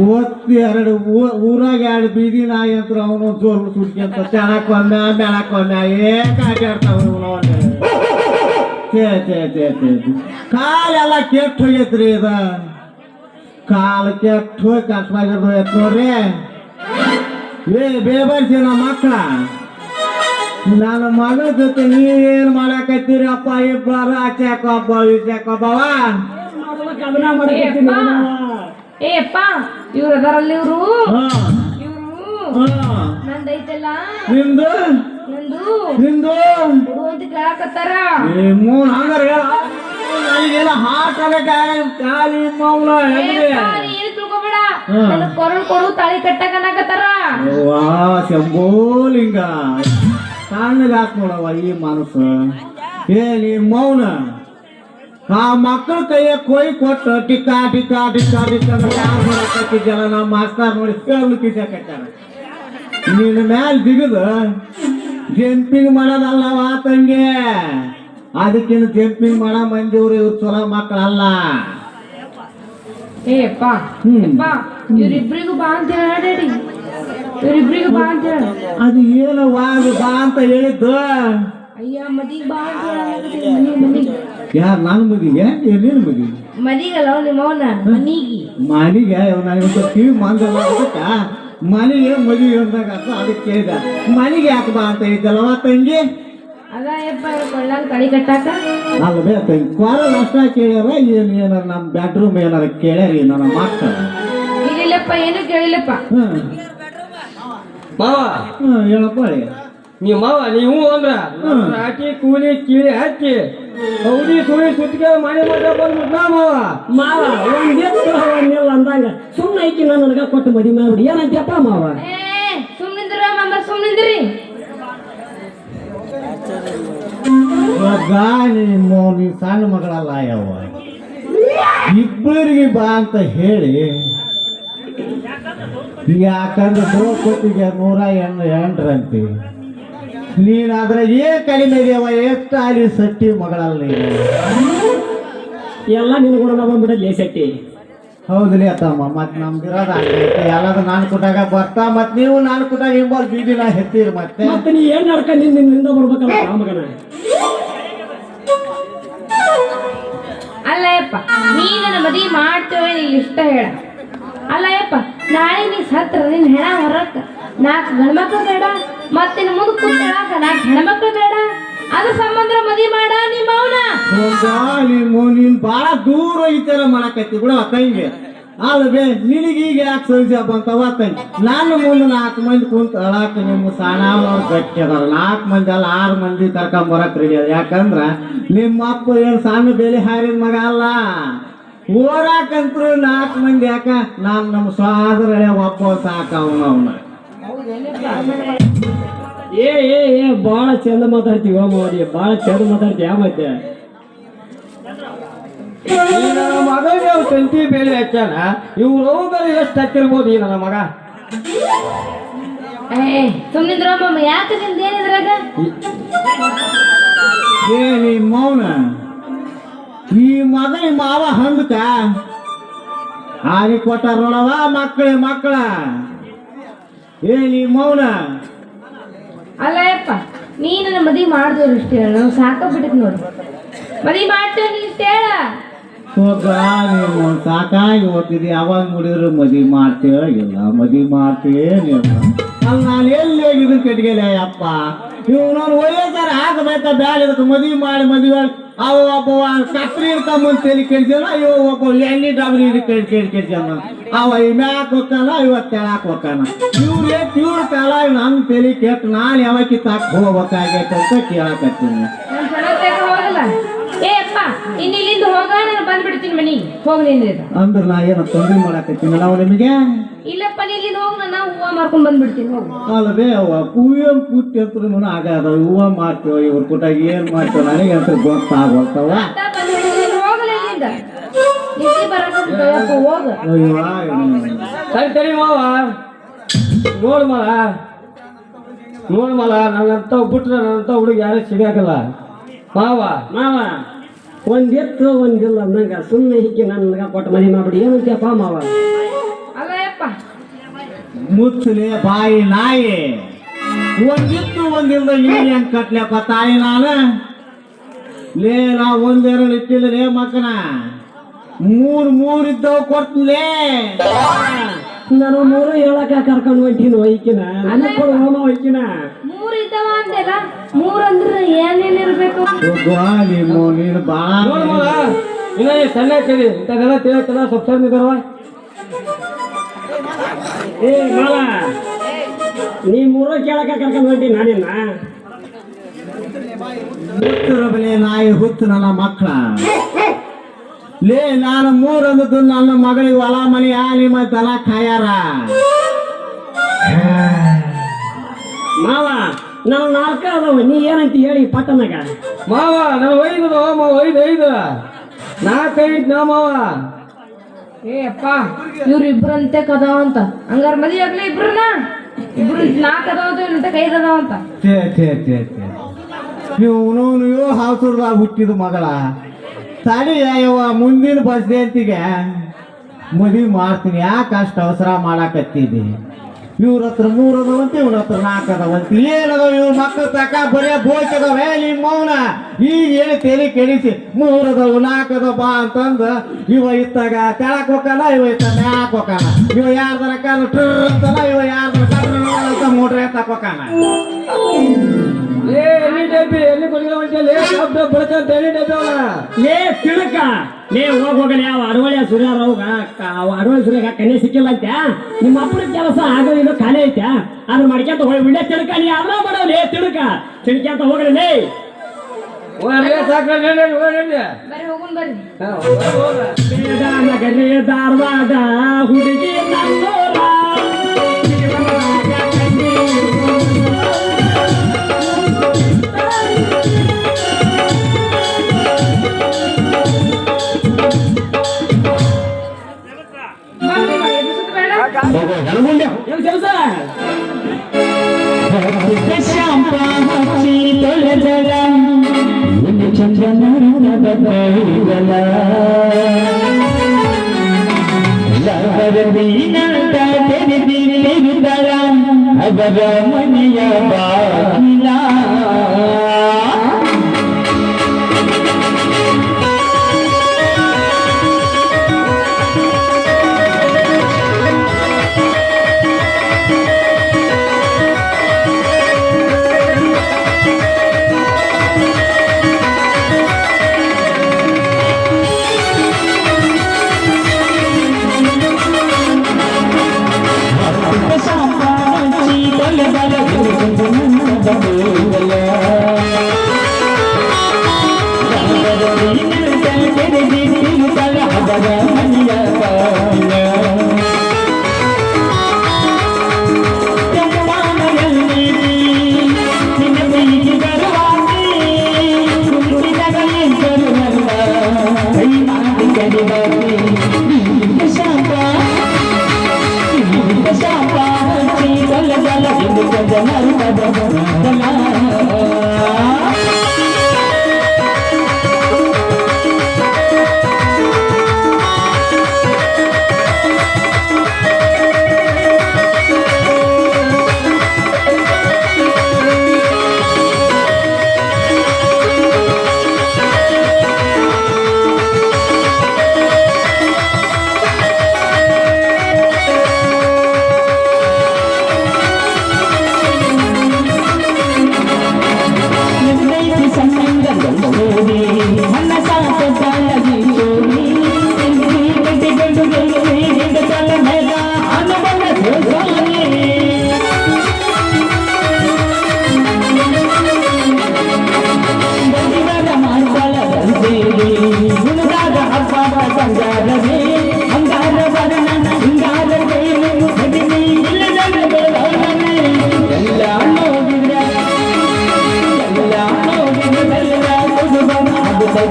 ಓದ್ತಿ ಎರಡು ಊರಾಗ ಎರಡು ಬೀದಿ ನಾಯಿ ಅಂತ ಅವನು ಜೋರ್ ಸುಡ್ಕೊಂತ ಚೆಳಕ್ ಬಂದ ಬೆಳಕ್ ಬಂದ ಏಕಾಡ್ತಾವ ಕಾಲೆಲ್ಲ ಕೆಟ್ಟ ಹೋಗೈತ್ರಿ ಇದ ಕಾಲು ಕೆಟ್ಟ ಹೋಗಿ ಕಷ್ಟವಾಗಿರ್ದೈತ್ ನೋಡ್ರಿ. ಬೇಬರ್ಸಿ ನಮ್ಮ ಮಕ್ಕಳ ನನ್ನ ಮಗಳ ಜೊತೆ ನೀವೇನ್ ಮಾಡಾಕತ್ತೀರಿ ಅಪ್ಪ? ಇಬ್ಬರು ಆಚಾಕೊಬ್ಬ ಈಚಾಕೊಬ್ಬವ ಏ ಅಪ್ಪ ಇವ್ರು ಅದಾರಲ್ಲಿ ಇವ್ರು ನಂದೈತಲ್ಲ ನಿಂದು ನಂದು ಕೊಡು ಅಂತ ಕೇಳಕತ್ತಾರ. ನನಗೆಲ್ಲ ಹಾಕಿ ಮೌನ ಏನು ತಿಳ್ಕೊಬೇಡ, ನನಗ್ ಕೊರಳು ಕೊಡು ತಾಳಿ ಕಟ್ಟಕ ಅನ್ನಕತ್ತಾರ. ವಾ ಶಂಭೋಲಿಂಗ ಸಣ್ಣಗ ಹಾಕ್ನೋಡವ ಈ ಮನಸ್ಸು. ಏ ನೀ ಮೌನ ಆ ಮಕ್ಕಳ ಕೈಯ ಕೊಯ್ ಕೊಟ್ಟು ಟಿಕ್ಕಾ ಯಾರು ನಮ್ಮ ಮಾಸ್ತಾರ ನೋಡಿ ಕೇಳಲು ಕಿಸಾಕತ್ತಾರ. ನಿನ್ನ ಮ್ಯಾಲ ಜಿಗದು ಜಂಪಿಂಗ್ ಮಾಡೋದಲ್ಲವಾ ತಂಗೆ, ಅದಕ್ಕಿಂತ ಜಂಪಿಂಗ್ ಮಾಡೋ ಮಂದಿವ್ರು ಇವ್ರು ಚಲೋ ಮಕ್ಕಳಲ್ಲ. ಏ ಅಪ್ಪ ಇವ್ರಿಬ್ರಿಗೂ ಬಾ ಅಂತ ಹೇಳಿ ಇವ್ರಿಬ್ರಿಗೂ ಬಾ ಅಂತ ಹೇಳ. ಅದು ಏನು ವಾದು ಬಾ ಅಂತ ಹೇಳಿದ್ದು? ಅಯ್ಯ ಮದಿಗೆ ಬಾ ಅಂತ ಹೇಳ. ಮನಿಗೆ ಯಾರು ನನ್ನ ಮದಿಗೆ? ನಿನ್ನ ಮದಿಗೆ? ಮದಿಗಲ್ಲ ನಿಮ್ಮವನ ಮನಿಗೆ ನನಗೆ ಟಿವಿ ಮಂದಲ್ಲ ಅದಕ್ಕ ಮನೆಗೆ ಮದುವೆ ಅಂದಾಗ ಅದಕ್ಕೆ ಕೇಳಿದ ಮನೆಗೆ ಯಾಕೆ ಬಾ ಅಂತ ಹೇಳಿದ್ದಲ್ವ ತಂಗಿ? ಅದ ಯಪ್ಪ ಕೊಳ್ಳಾಗ ತಳಿ ಕಟ್ಟಾಕ ಅಲ್ವೇ ತಂಗಿ ಕ್ವಾರ ಅಷ್ಟ ಕೇಳ್ಯಾರ ಏನಾರ ನಮ್ಮ ಬೆಡ್ರೂಮ್ ಏನಾರ ಕೇಳ್ಯಾರಿ ನನ್ನ ಮಕ್ಕಳು? ಇಲ್ಲಿಲ್ಲಪ್ಪ ಏನು ಕೇಳಿಲ್ಲಪ್ಪ. ಮಾವ ಹೇಳಪ್ಪ ನೀ ಮಾವ ನೀವು ಅಂದ್ರ ರಾಟಿ ಕೂಲಿ ಕೀಳಿ ಹಚ್ಚಿ ಹೌದಿ ಸುಳಿ ಸುತ್ತಿಗೆ ಮನೆ ಮಗ ಬಂದ್ಬಿಟ್ಟ ಮಾವ ಒಂದಿಲ್ಲ ಅಂದಾಗ ಸುಮ್ಮನೆ ಐಕಿ ನನಗ ಕೊಟ್ಟು ಮದಿ ಮಾಡ್ಬಿಡಿ. ಏನಂತಪ್ಪ ಮಾವ? ಸುಮ್ಮನಿದ್ರ ಮಾಮ ಸುಮ್ಮನಿದ್ರಿ. ನೀ ಸಣ್ಣ ಮಗಳಲ್ಲ ಯಾವ ಇಬ್ಬರಿಗೆ ಬಾ ಅಂತ ಹೇಳಿ ಯಾಕಂದ್ರೆ ದ್ರೌಪದಿಗೆ 108 ನೀನಾದ್ರೆ ಕಡಿಮೆ ಇದೆಯವ ಎಷ್ಟು ಅಲ್ಲಿ ಸಟ್ಟಿ ಮಗಳಲ್ಲ ಎಲ್ಲ ನಿನ್ಗೂ ಬಂದ್ಬಿಡಲಿ ಸೆಟ್ಟಿ. ಹೌದ್ರಿ ಅತ್ತಮ್ಮ ಮತ್ ನಮ್ದಿರೋದು ಆಗೈತಿ ಎಲ್ಲದು ನಾನು ಕೊಟ್ಟಾಗ ಬರ್ತಾ ಮತ್ ನೀವು ನಾನು ಕೊಟ್ಟಾಗ ಹಿಂಬಲ್ ಬೀದಿನ ಹೆತ್ತೀರಿ ಮತ್ತೆ ನೀ ಏನ್ ನಡ್ಕ ನಿನ್ನಿಂದ ಬರ್ಬೇಕಲ್ಲ ಮಗನ. ಅಲ್ಲ ಯಪ್ಪ ನೀ ನನ್ನ ಮದಿ ಮಾಡ್ತೇವೆ ನೀ ಇಷ್ಟ ಹೇಳ. ಅಲ್ಲ ಯಪ್ಪ ನಾಳೆ ನೀ ಸತ್ರ ನಿನ್ ಹೆಣ ಹೊರಕ್ಕ 4 ಗಂಡ್ಮಕ್ಳು ಬೇಡ, ಮತ್ತೆ ಮುಂದೆ ಕೂತ್ ಹೇಳಾಕ 4 ಹೆಣ್ಮಕ್ಳು ಬೇಡ. ಅದ್ರ ಸಂಬಂಧ ಮದಿ ಮಾಡ ನಿಮ್ಮ ಅವನ ನೀನ್ ಬಾಳ ದೂರ ಐತರ ಮಾಡಕತ್ತಿ ಬಿಡ ತಂಗಿ. ಅಲ್ವೇ ನಿನಗೀಗ ಯಾಕೆ ಸರಿಸ ಬಂತವ ತಂಗಿ? ನಾನು ಮುಂದೆ 4 ಮಂದಿ ಕುಂತ ಅಳಾಕ ನಿಮ್ಮ ಸಾಣವ್ರು ಗಟ್ಟಿ ಅದಾರ. 4 ಮಂದಿ ಅಲ್ಲ 6 ಮಂದಿ ಕರ್ಕೊಂಬರಕ್ ರೆಡಿ ಅದ. ಯಾಕಂದ್ರ ನಿಮ್ಮ ಅಪ್ಪ ಏನು ಸಣ್ಣ ಬೇಲಿ ಹಾರಿದ ಮಗ ಅಲ್ಲ. ಓರಾಕಂತ್ರು 4 ಮಂದಿ ಯಾಕ ನಾನು ನಮ್ಮ ಸ್ವಾದ್ರ ಒಬ್ಬ ಸಾಕ ಅವನ ಏ ಬಾಳ ಚಂದ ಮಾತಾಡ್ತೀವ ಮೋದಿ, ಬಾಳ ಚಂದ ಮಾತಾಡ್ತೀಯ. ಮತ್ತೆ ನನ್ನ ಮಗಳಿಗೆ ತಂತಿ ಬೇಲಿ ಹಚ್ಚಾನ ಇವ್ರು ಹೋಗಲು ಎಷ್ಟು ಹಚ್ಚಿರ್ಬೋದು ಈ ನನ್ನ ಮಗ? ಸುಮ್ಮನಿದ್ರ ಮಾಮ ಯಾಕೆ ನಿಮ್ದು ಏನಿದ್ರಾಗ? ಏನಿ ಮೌನ ಈ ಮಗ ಮಾವ ಹಂದಕ ಹಾರಿ ಕೊಟ್ಟಾರ ನೋಡವ ಮಕ್ಕಳ ಏನಿ ಮೌನ. ಅಲ್ಲ ಯಪ್ಪ ನೀ ನನ್ನ ಮದಿ ಮಾಡ್ದವ್ರು ಇಷ್ಟ ಹೇಳ. ನಾವು ಸಾಕಾಗ್ಬಿಟ್ಟಿದ್ ನೋಡು. ಮದಿ ಮಾಡ್ತೇವೆ ನೀ ಇಷ್ಟ ಹೇಳ. ನೀವು ಸಾಕಾಗಿ ಓದ್ತಿದ್ದಿ. ಅವಾಗ ನೋಡಿದ್ರು ಮದಿ ಮಾಡ್ತೇವೆ ಇಲ್ಲ ಮದಿ ಮಾಡ್ತೇವೆ. ಅಲ್ಲಿ ನಾನು ಎಲ್ಲಿ ಹೋಗಿದ್ದು ಕಟ್ಗೆಲೆ ಅಪ್ಪ ಇವ್ ನಾನು ವಯಸ್ಸಾರ ಹಾಕಬೇಕ ಬ್ಯಾಡ ಇದಕ್ಕೆ ಮದ್ವಿ ಮಾಡಿ ಅವ ಒಬ್ಬ ಕತ್ರಿ ಇರ್ಕೊಂಬಂದ್ ತಲೆ ಕೆಡ್ಸ್ಯಾನ ಇವ ಒಬ್ಬ ಎಣ್ಣೆ ಡಬ್ರಿ ಕೆಡ್ಸ್ಯಾನ ಅವ ಈ ಮ್ಯಾಕ್ ಹೋಗ್ತಾನ ಇವತ್ತು ತೆಳಾಕ್ ಹೋಗ್ತಾನ ಇವ್ರ ಕಾಲ ನನ್ ತಲೆ ಕೆಟ್ಟ ನಾನು ಯಾವಕ್ಕಿ ತಾಕ್ ಹೋಗ್ಬೇಕಾಗೈತೆ ಅಂತ ಕೇಳಕತ್ತೀನಿ. ನನ್ ಸಡತ್ತಾಗ ಹೋಗಲ್ಲ. ಏ ಅಪ್ಪ ಇನ್ನು ಇಲ್ಲಿಂದ ಹೋಗ, ನಾನು ಬಂದ್ಬಿಡ್ತೀನಿ ಮನಿಗೆ. ಹೋಗ್ ನಿಂದ್ರಿದ ಅಂದ್ರ ನಾ ಏನೋ ತೊಂದ್ರೆ ಮಾಡಕತ್ತೀನಲ್ಲ ಅವ ನಿಮಗೆ. ಇಲ್ಲಪ್ಪ ನೀ ಇಲ್ಲಿಂದ ಹೋಗ್, ನಾನು ಹೂವ ಮಾರ್ಕೊಂಡ್ ಬಂದ್ಬಿಡ್ತೀನಿ. ಹೋಗು. ಅಲ್ಲವೇ ಅವ ಹೂವ ಕೂತಿ ಹತ್ರ ಆಗದ ಹೂವ ಮಾಡ್ತೇವ ಇವ್ರ ಕೂಟ ಏನ್ ಮಾಡ್ತೇವ ನನಗೆ ಅಂತ ಗೊತ್ತಾಗೋಗ್ತಾವ. ಹೋಗಲ್ಲ ಇಲ್ಲಿಂದ, ನಿದ್ದೆ ಬರಕತ್ತಪ್ಪ. ಹೋಗ. ಸರಿ ಮಾವ, ನೋಡ್ ಮಲ ನನ್ನಂತ ಬಿಟ್ರೆ ನನ್ನಂತ ಹುಡುಗಿ ಯಾರು ಸಿಗಾಕಲ್ಲ. ಮಾವ ಒಂದಿತ್ತು ಒಂದಿಲ್ಲ ಅಂದಂಗ ಸುಮ್ಮನೆ ಹಿಕ್ಕಿ ನನ್ಗ ಕೊಟ್ಟು ಮನೆ ಮಾಡ್ಬಿಡಿ. ಏನಂತೀಯಪ್ಪ ಮಾವ? ಅಲ್ಲ ಯಪ್ಪ, ಮುಚ್ಚಲೆ ಬಾಯಿ ನಾಯಿ, ಒಂದಿತ್ತು ಒಂದಿಲ್ದ ಇಲ್ಲಿ ಹೆಂಗ್ ಕಟ್ಲಪ್ಪ ತಾಯಿ ನಾನು. ಲೇ ನಾ ಒಂದೆರಡು ಇಟ್ಟಿಲ್ಲ ಲೇ ಮಕ್ಕನ, ಮೂರ್ ಇದ್ದವ್ ಕೊಡ್ತೀನಿಲೇ. ನಾನು ಮೂರು ಹೇಳಕ ಕರ್ಕೊಂಡು ಹೊಂಟೀನಿ ಒಯ್ಕಿನ. ನನ್ನ ಕೊಡು ಹೋಮ ಒಯ್ಕಿನ. 3 ಇದ್ದಾವ ಅಂದೆಲ್ಲ. 3 ಅಂದ್ರೆ ಏನೇನಿರ್ಬೇಕು? ನೀನು ಬಾಳ ನೋಡ್ ಮಲ ಇನ್ನ ಸಣ್ಣ ಆಗ್ತದೆ ಇಂಥದೆಲ್ಲ ತಿಳಕ್ಕೆಲ್ಲ ಸ್ವಲ್ಪ ಸಣ್ಣ ಇದಾರವ. ಏ ಮಾವ, ನೀ ಮೂರು ಕೇಳಕ ಕರ್ಕೊಂಡು ಹೊಂಟೀನಿ ನಾನಿನ್ನ. ಹುಟ್ಟರ ಬೆಲೆ ನಾಯಿ ಹುತ್ತು ನನ್ನ ಮಕ್ಕಳ. ಲೇ ನಾನು ಮೂರಂದದ್ದು ನನ್ನ ಮಗಳಿಗೆ ಹೊಲ ಮನೆ ನಿಮ್ಮ ದನ ಕಾಯಾರ. ಮಾವ ನಾವು 4 ಅದಾವ, ನೀ ಏನಂತ ಹೇಳಿ ಪಟ್ಟಣಗ. ಮಾವ ನಾನು ಒಯ್ದು ಮಾವ 5 4 ನಾ ಮಾವ. ಏ ಅಪ್ಪ, ಇವ್ರು ಇಬ್ರಂತೆ ಕದಾವ ಅಂತ. ಹಂಗಾರ ಮದುವೆ ಆಗ್ಲಿ ಇಬ್ರನ್ನ? ಇಬ್ರು 4 ಅದಾವ ಅಂತ 5 ಅದಾವ ಅಂತ. ನೀವು ಹಾಸೂರ್ದಾಗ ಹುಟ್ಟಿದ ಮಗಳ ತಡಿ ಯವ್ವ, ಮುಂದಿನ ಬಸ್ದೆಂತಿಗೆ ಮದುವೆ ಮಾಡ್ತೀನಿ. ಯಾಕೆ ಅಷ್ಟು ಅವಸರ ಮಾಡಾಕತ್ತಿದ್ದಿ? ಇವ್ರ ಹತ್ರ 3 ಅದಾವಂತ, ಇವ್ರ ಹತ್ರ 4 ಅದಾವಂತ. ಏನದಾವ ಇವ್ರ ಮಕ್ಕಳ ತಕ ಬರೇ ಬೋಚದವ ನಿಮ್ಮ ಮೌನ. ಈಗ ಹೇಳಿ ತಲೆ ಕೆಡಿಸಿ 3 ಅದಾವ 4 ಅದಾವ ಬಾ ಅಂತಂದ ಇವ ಇತ್ತಾಗ ತೆಳಕ್ ಹೋಗಾನ, ಇವ ಇತ್ತ ಮ್ಯಾಕ್ ಹೋಗಾನ. ಇವ ಯಾರ್ದರ ಕಾಲ ಟ್ರರ್ ಅಂತಲ್ಲ, ಇವ ಯಾರ್ದರ ಅಂತ ಮೋಟ್ರ್ ಎತ್ತಕ್ ಹೋಗಾನ. ಎಲ್ಲಿ ಡಬ್ಬಿ ಎಲ್ಲಿ ಕೊಡ್ಕೊಂಡ್ಲಿ ಬೆಳಕಂತ ಎಲ್ಲಿ ಡಬ್ಬಿ ಅವನ ಲೇ ತಿಳಕ, ಲೇ ಹೋಗಲಿ. ಅವ ಅಡವಳಿಯ ಸುರ್ಯಾರವಾಗ ಅಡವಳಿ ಸುರ್ಯಾಗ ಕನ್ಯೆ ಸಿಕ್ಕಿಲ್ಲ ಅಂತ. ನಿಮ್ಮ ಅಪ್ಪನ ಕೆಲಸ ಆಗೋ ಇದು ಖಾಲಿ ಐತೆ, ಅದ್ರ ಮಾಡ್ಕೊಂತ ಹೋಗಿ ಬಿಡ್ಲೆ ತಿಳಕ. ನೀ ಅದ್ರ ಮಾಡೋ ಲೇ ತಿಳಕ, ತಿಳ್ಕೊಂತ ಹೋಗಲಿ. ಲೇ ಸಾಕ್ರೆ ಬರ್ರಿ ಹೋಗುನ್ ಬರ್ರಿ. ನಗರಿ ಧಾರವಾಡ ಹುಡುಗಿ ನನ್ನೂರ. ಏನ್ ಕೆಲಸ? ಅವರ ಮನೆಯ ಬಾಗಿಲ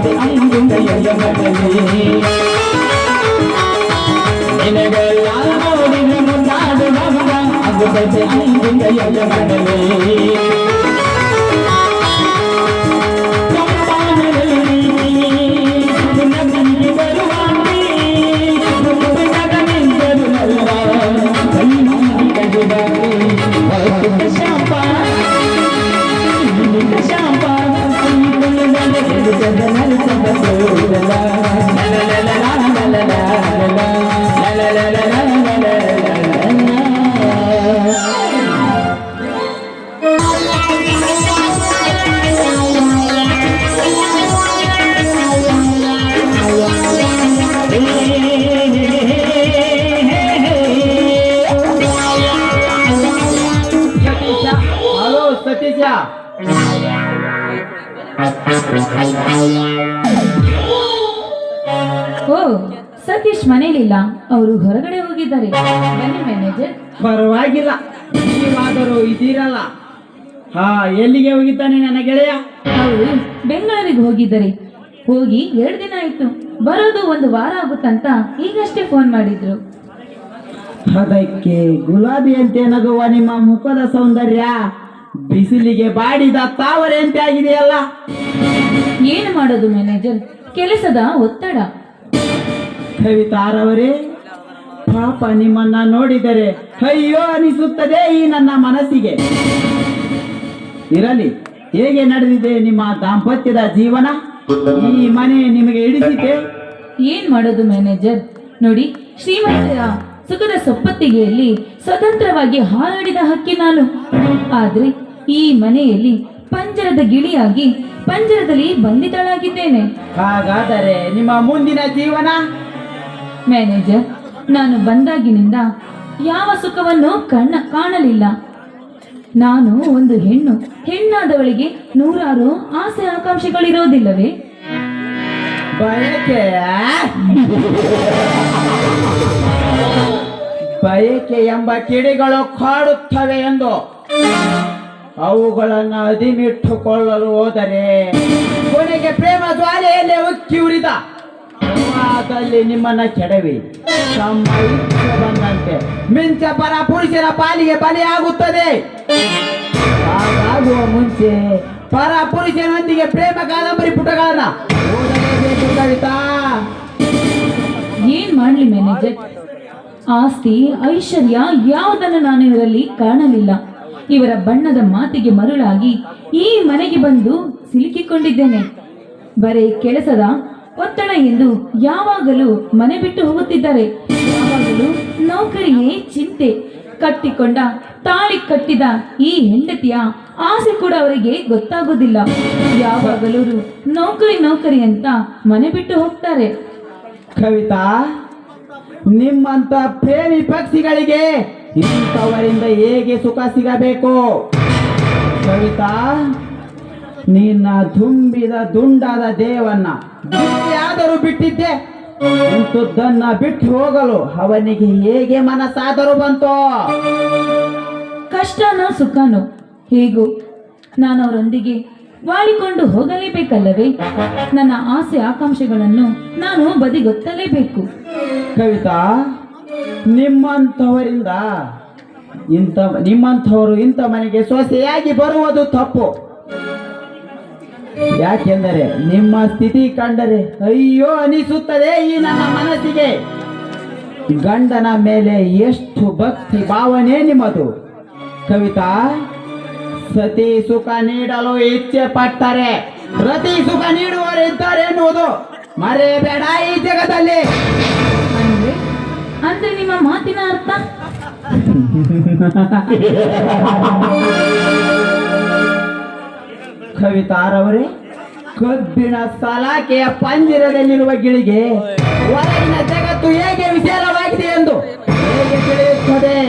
ಬಯಸಿ ಅಂಗುಂಗಯ್ಯ ಮಡಲಿ ನಿನಗೆಲ್ಲ ನೋಡಿದ ಮುನ್ನಾಡು ಮಗ ಅದು ಬಯಸಿ ಅಂಗುಂಗಯ್ಯ ಮಡಲಿ ಹಲೋ ಸತೀಶ, ಓ ಸತೀಶ್ ಮನೇಲಿಲ್ಲ, ಅವರು ಹೊರಗಡೆ ಹೋಗಿದ್ದಾರೆ. ಬನ್ನಿ ಮ್ಯಾನೇಜರ್. ಪರವಾಗಿಲ್ಲ, ನೀವಾದರೂ ಇದ್ದೀರಲ್ಲ. ಹಾ, ಎಲ್ಲಿಗೆ ಹೋಗಿದ್ದಾನೆ ನನ್ನ ಗೆಳೆಯ? ಅವರು ಬೆಂಗಳೂರಿಗೆ ಹೋಗಿದ್ದಾರೆ. ಹೋಗಿ 2 ದಿನ ಆಯ್ತು, ಬರೋದು 1 ವಾರ ಆಗುತ್ತಂತ ಈಗಷ್ಟೇ ಫೋನ್ ಮಾಡಿದ್ರು. ಅದಕ್ಕೆ ಗುಲಾಬಿ ಅಂತೆ ನಗುವ ನಿಮ್ಮ ಮುಖದ ಸೌಂದರ್ಯ ಬಿಸಿಲಿಗೆ ಬಾಡಿದ ತಾವರೆಯಂತೆ ಆಗಿದೆಯಲ್ಲ. ಏನು ಮಾಡೋದು ಮ್ಯಾನೇಜರ್, ಕೆಲಸದ ಒತ್ತಡ. ಕವಿತಾರವರೇ, ಪಾಪ ನಿಮ್ಮನ್ನ ನೋಡಿದರೆ ಅಯ್ಯೋ ಅನಿಸುತ್ತದೆ ಈ ನನ್ನ ಮನಸ್ಸಿಗೆ. ಇರಲಿ, ಹೇಗೆ ನಡೆದಿದೆ ನಿಮ್ಮ ದಾಂಪತ್ಯದ ಜೀವನ? ಈ ಮನೆ ನಿಮಗೆ ಹಿಡಿಸಿತೆ? ಏನ್ ಮಾಡೋದು ಮ್ಯಾನೇಜರ್, ನೋಡಿ, ಶ್ರೀಮಂತರ ಸುಖದ ಸೊಪ್ಪತ್ತಿಗೆಯಲ್ಲಿ ಸ್ವತಂತ್ರವಾಗಿ ಹಾರಾಡಿದ ಹಕ್ಕಿ ನಾನು. ಆದ್ರೆ ಈ ಮನೆಯಲ್ಲಿ ಪಂಜರದ ಗಿಳಿಯಾಗಿ ಪಂಜರದಲ್ಲಿ ಬಂಧಿತಳಾಗಿದ್ದೇನೆ. ಹಾಗಾದರೆ ನಿಮ್ಮ ಮುಂದಿನ ಜೀವನ? ಮ್ಯಾನೇಜರ್, ನಾನು ಬಂದಾಗಿನಿಂದ ಯಾವ ಸುಖವನ್ನು ಕಾಣಲಿಲ್ಲ. ನಾನು ಒಂದು ಹೆಣ್ಣಾದವಳಿಗೆ 100 ಆಸೆ ಆಕಾಂಕ್ಷೆಗಳಿರೋದಿಲ್ಲವೇ? ಬಯಕೆ ಎಂಬ ಕಿಡಿಗಳು ಕಾಡುತ್ತವೆ ಎಂದು ಅವುಗಳನ್ನು ಅದಿಮಿಟ್ಟುಕೊಳ್ಳಲು ಹೋದರೆ ಕೊನೆಗೆ ಪ್ರೇಮ ಜ್ವಾಲೆಯಲ್ಲೇ ಉಕ್ಕಿ ಉರಿದ ಪ್ರವಾಹದಲ್ಲಿ ನಿಮ್ಮನ್ನ ಕೆಡವಿ ತಮ್ಮ ಇಚ್ಛೆ ಬಂದಂತೆ ಮಿಂಚ ಪರ ಪುರುಷರ ಪಾಲಿಗೆ ಬಲಿಯಾಗುತ್ತದೆ. ಹಾಗಾಗುವ ಮುಂಚೆ ಪರ ಪುರುಷನೊಂದಿಗೆ ಪ್ರೇಮ ಕಾದಂಬರಿ ಪುಟಗಳನ್ನ ಓದಲೇಬೇಕು ಕವಿತಾ. ಏನ್ ಮಾಡ್ಲಿ ಮ್ಯಾನೇಜರ್, ಆಸ್ತಿ ಐಶ್ವರ್ಯ ಯಾವುದನ್ನು ನಾನು ಇವರಲ್ಲಿ ಕಾಣಲಿಲ್ಲ. ಇವರ ಬಣ್ಣದ ಮಾತಿಗೆ ಮರುಳಾಗಿ ಈ ಮನೆಗೆ ಬಂದು ಸಿಲುಕಿಕೊಂಡಿದ್ದೇನೆ. ಬರೀ ಕೆಲಸದ ಒತ್ತಡ ಎಂದು ಯಾವಾಗಲೂ ಮನೆ ಬಿಟ್ಟು ಹೋಗುತ್ತಿದ್ದಾರೆ. ಯಾವಾಗಲೂ ನೌಕರಿಯೇ ಚಿಂತೆ. ಕಟ್ಟಿಕೊಂಡ ತಾಳಿ ಕಟ್ಟಿದ ಈ ಹೆಂಡತಿಯ ಆಸೆ ಕೂಡ ಅವರಿಗೆ ಗೊತ್ತಾಗೋದಿಲ್ಲ. ಯಾವಾಗಲೂ ನೌಕರಿ ಅಂತ ಮನೆ ಬಿಟ್ಟು ಹೋಗ್ತಾರೆ. ಕವಿತಾ, ನಿಮ್ಮಂತ ಪ್ರೇಮಿ ಪಕ್ಷಿಗಳಿಗೆ ಇಂಥವರಿಂದ ಹೇಗೆ ಸುಖ ಸಿಗಬೇಕು? ಕವಿತಾ, ನಿನ್ನ ತುಂಬಿದ ದುಂಡಾದ ದೇವನ್ನ ಯಾದರೂ ಬಿಟ್ಟಿದ್ದೆ, ಇಂಥದ್ದನ್ನ ಬಿಟ್ಟು ಹೋಗಲು ಅವನಿಗೆ ಹೇಗೆ ಮನಸ್ಸಾದರೂ ಬಂತು? ಕಷ್ಟನೋ ಸುಖನೋ ಹೇಗೋ ನಾನು ಅವರೊಂದಿಗೆ ಬಾಳಿಕೊಂಡು ಹೋಗಲೇಬೇಕಲ್ಲವೇ? ನನ್ನ ಆಸೆ ಆಕಾಂಕ್ಷೆಗಳನ್ನು ನಾನು ಬದಿಗೊತ್ತಲೇಬೇಕು. ಕವಿತಾ, ನಿಮ್ಮಂಥವರು ಇಂಥ ಮನೆಗೆ ಸೊಸೆಯಾಗಿ ಬರುವುದು ತಪ್ಪು. ಯಾಕೆಂದರೆ ನಿಮ್ಮ ಸ್ಥಿತಿ ಕಂಡರೆ ಅಯ್ಯೋ ಅನಿಸುತ್ತದೆ ಈ ನನ್ನ ಮನಸ್ಸಿಗೆ. ಗಂಡನ ಮೇಲೆ ಎಷ್ಟು ಭಕ್ತಿ ಭಾವನೆ ನಿಮ್ಮದು. ಕವಿತಾ, ಸತಿ ಸುಖ ನೀಡಲು ಇಚ್ಛೆ ಪಟ್ಟರೆ ಪ್ರತಿ ಸುಖ ನೀಡುವವರಿದ್ದಾರೆ ಎನ್ನುವುದು ಮರೆಯಬೇಡ ಈ ಜಗದಲ್ಲಿ. ಅಂದ್ರೆ ನಿಮ್ಮ ಮಾತಿನ ಅರ್ಥ? ಕವಿತಾರವರೇ, ಕಬ್ಬಿಣ ಸಲಾಕೆಯ ಪಂಜರದಲ್ಲಿರುವ ಗಿಳಿಗೆ ಹೊರಗಿನ ಜಗತ್ತು ಹೇಗೆ ವಿಶಾಲವಾಗಿದೆ ಎಂದು ಹೇಗೆ ತಿಳಿಯುತ್ತದೆ?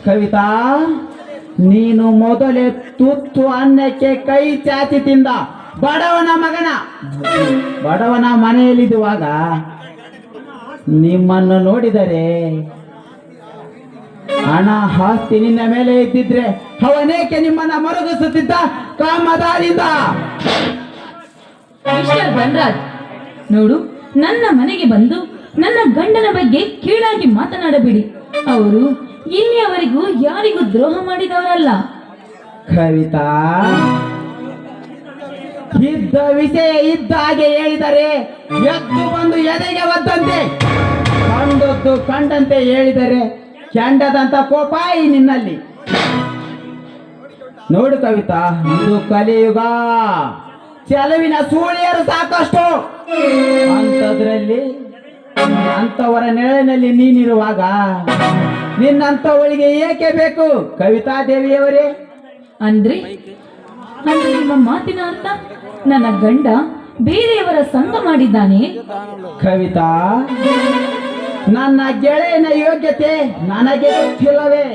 ಕವಿತಾ, ನೀನು ಮೊದಲೇ ತುತ್ತು ಅನ್ನಕ್ಕೆ ಕೈ ಚಾಚಿ ತಿಂದ ಬಡವನ ಮನೆಯಲ್ಲಿರುವಾಗ ನಿಮ್ಮನ್ನು ನೋಡಿದರೆ ಹಣ ಆಸ್ತಿ ನಿನ್ನ ಮೇಲೆ ಇದ್ದಿದ್ರೆ ಅವನೇಕೆ ನಿಮ್ಮನ್ನ ಮರುಗಿಸುತ್ತಿದ್ದ ಕಾಮದಾರಿಂದ? ಮಿಸ್ಟರ್ ಬನ್ರಾಜ್, ನೋಡು, ನನ್ನ ಮನೆಗೆ ಬಂದು ನನ್ನ ಗಂಡನ ಬಗ್ಗೆ ಕೀಳಾಗಿ ಮಾತನಾಡಬೇಡಿ. ಅವರು ಇಲ್ಲಿಯವರೆಗೂ ಯಾರಿಗೂ ದ್ರೋಹ ಮಾಡಿದವರಲ್ಲ. ಕವಿತಾ, ಇದ್ದ ವಿಷಯ ಇದ್ದ ಹಾಗೆ ಹೇಳಿದರೆ ಎದ್ದು ಬಂದು ಎದೆಗೆ ಒದ್ದಂತೆ, ಕಂಡದ್ದು ಕಂಡಂತೆ ಹೇಳಿದರೆ ಕೆಂಡದಂತ ಕೋಪ ಈ ನಿನ್ನಲ್ಲಿ. ನೋಡು ಕವಿತಾ, ಇದು ಕಲಿಯುಗ, ಚೆಲುವಿನ ಸೂಳಿಯರು ಸಾಕಷ್ಟು. ಅಂಥದ್ರಲ್ಲಿ ಅಂಥವರ ನೆರಳಿನಲ್ಲಿ ನೀನಿರುವಾಗ ನಿನ್ನಂಥವಳಿಗೆ ಏಕೆ ಬೇಕು ಕವಿತಾ ದೇವಿಯವರೇ? ಅಂದ್ರೆ ಅಂದ್ರೆ ನಿಮ್ಮ ಮಾತಿನ ಅರ್ಥ ನನ್ನ ಗಂಡ ಬೇರೆಯವರ ಸಂಘ ಮಾಡಿದ್ದಾನೆ? ಕವಿತಾ, ನನ್ನ ಗೆಳೆಯನ ಯೋಗ್ಯತೆ ನನಗೆ ಗೊತ್ತಿಲ್ಲವೇ?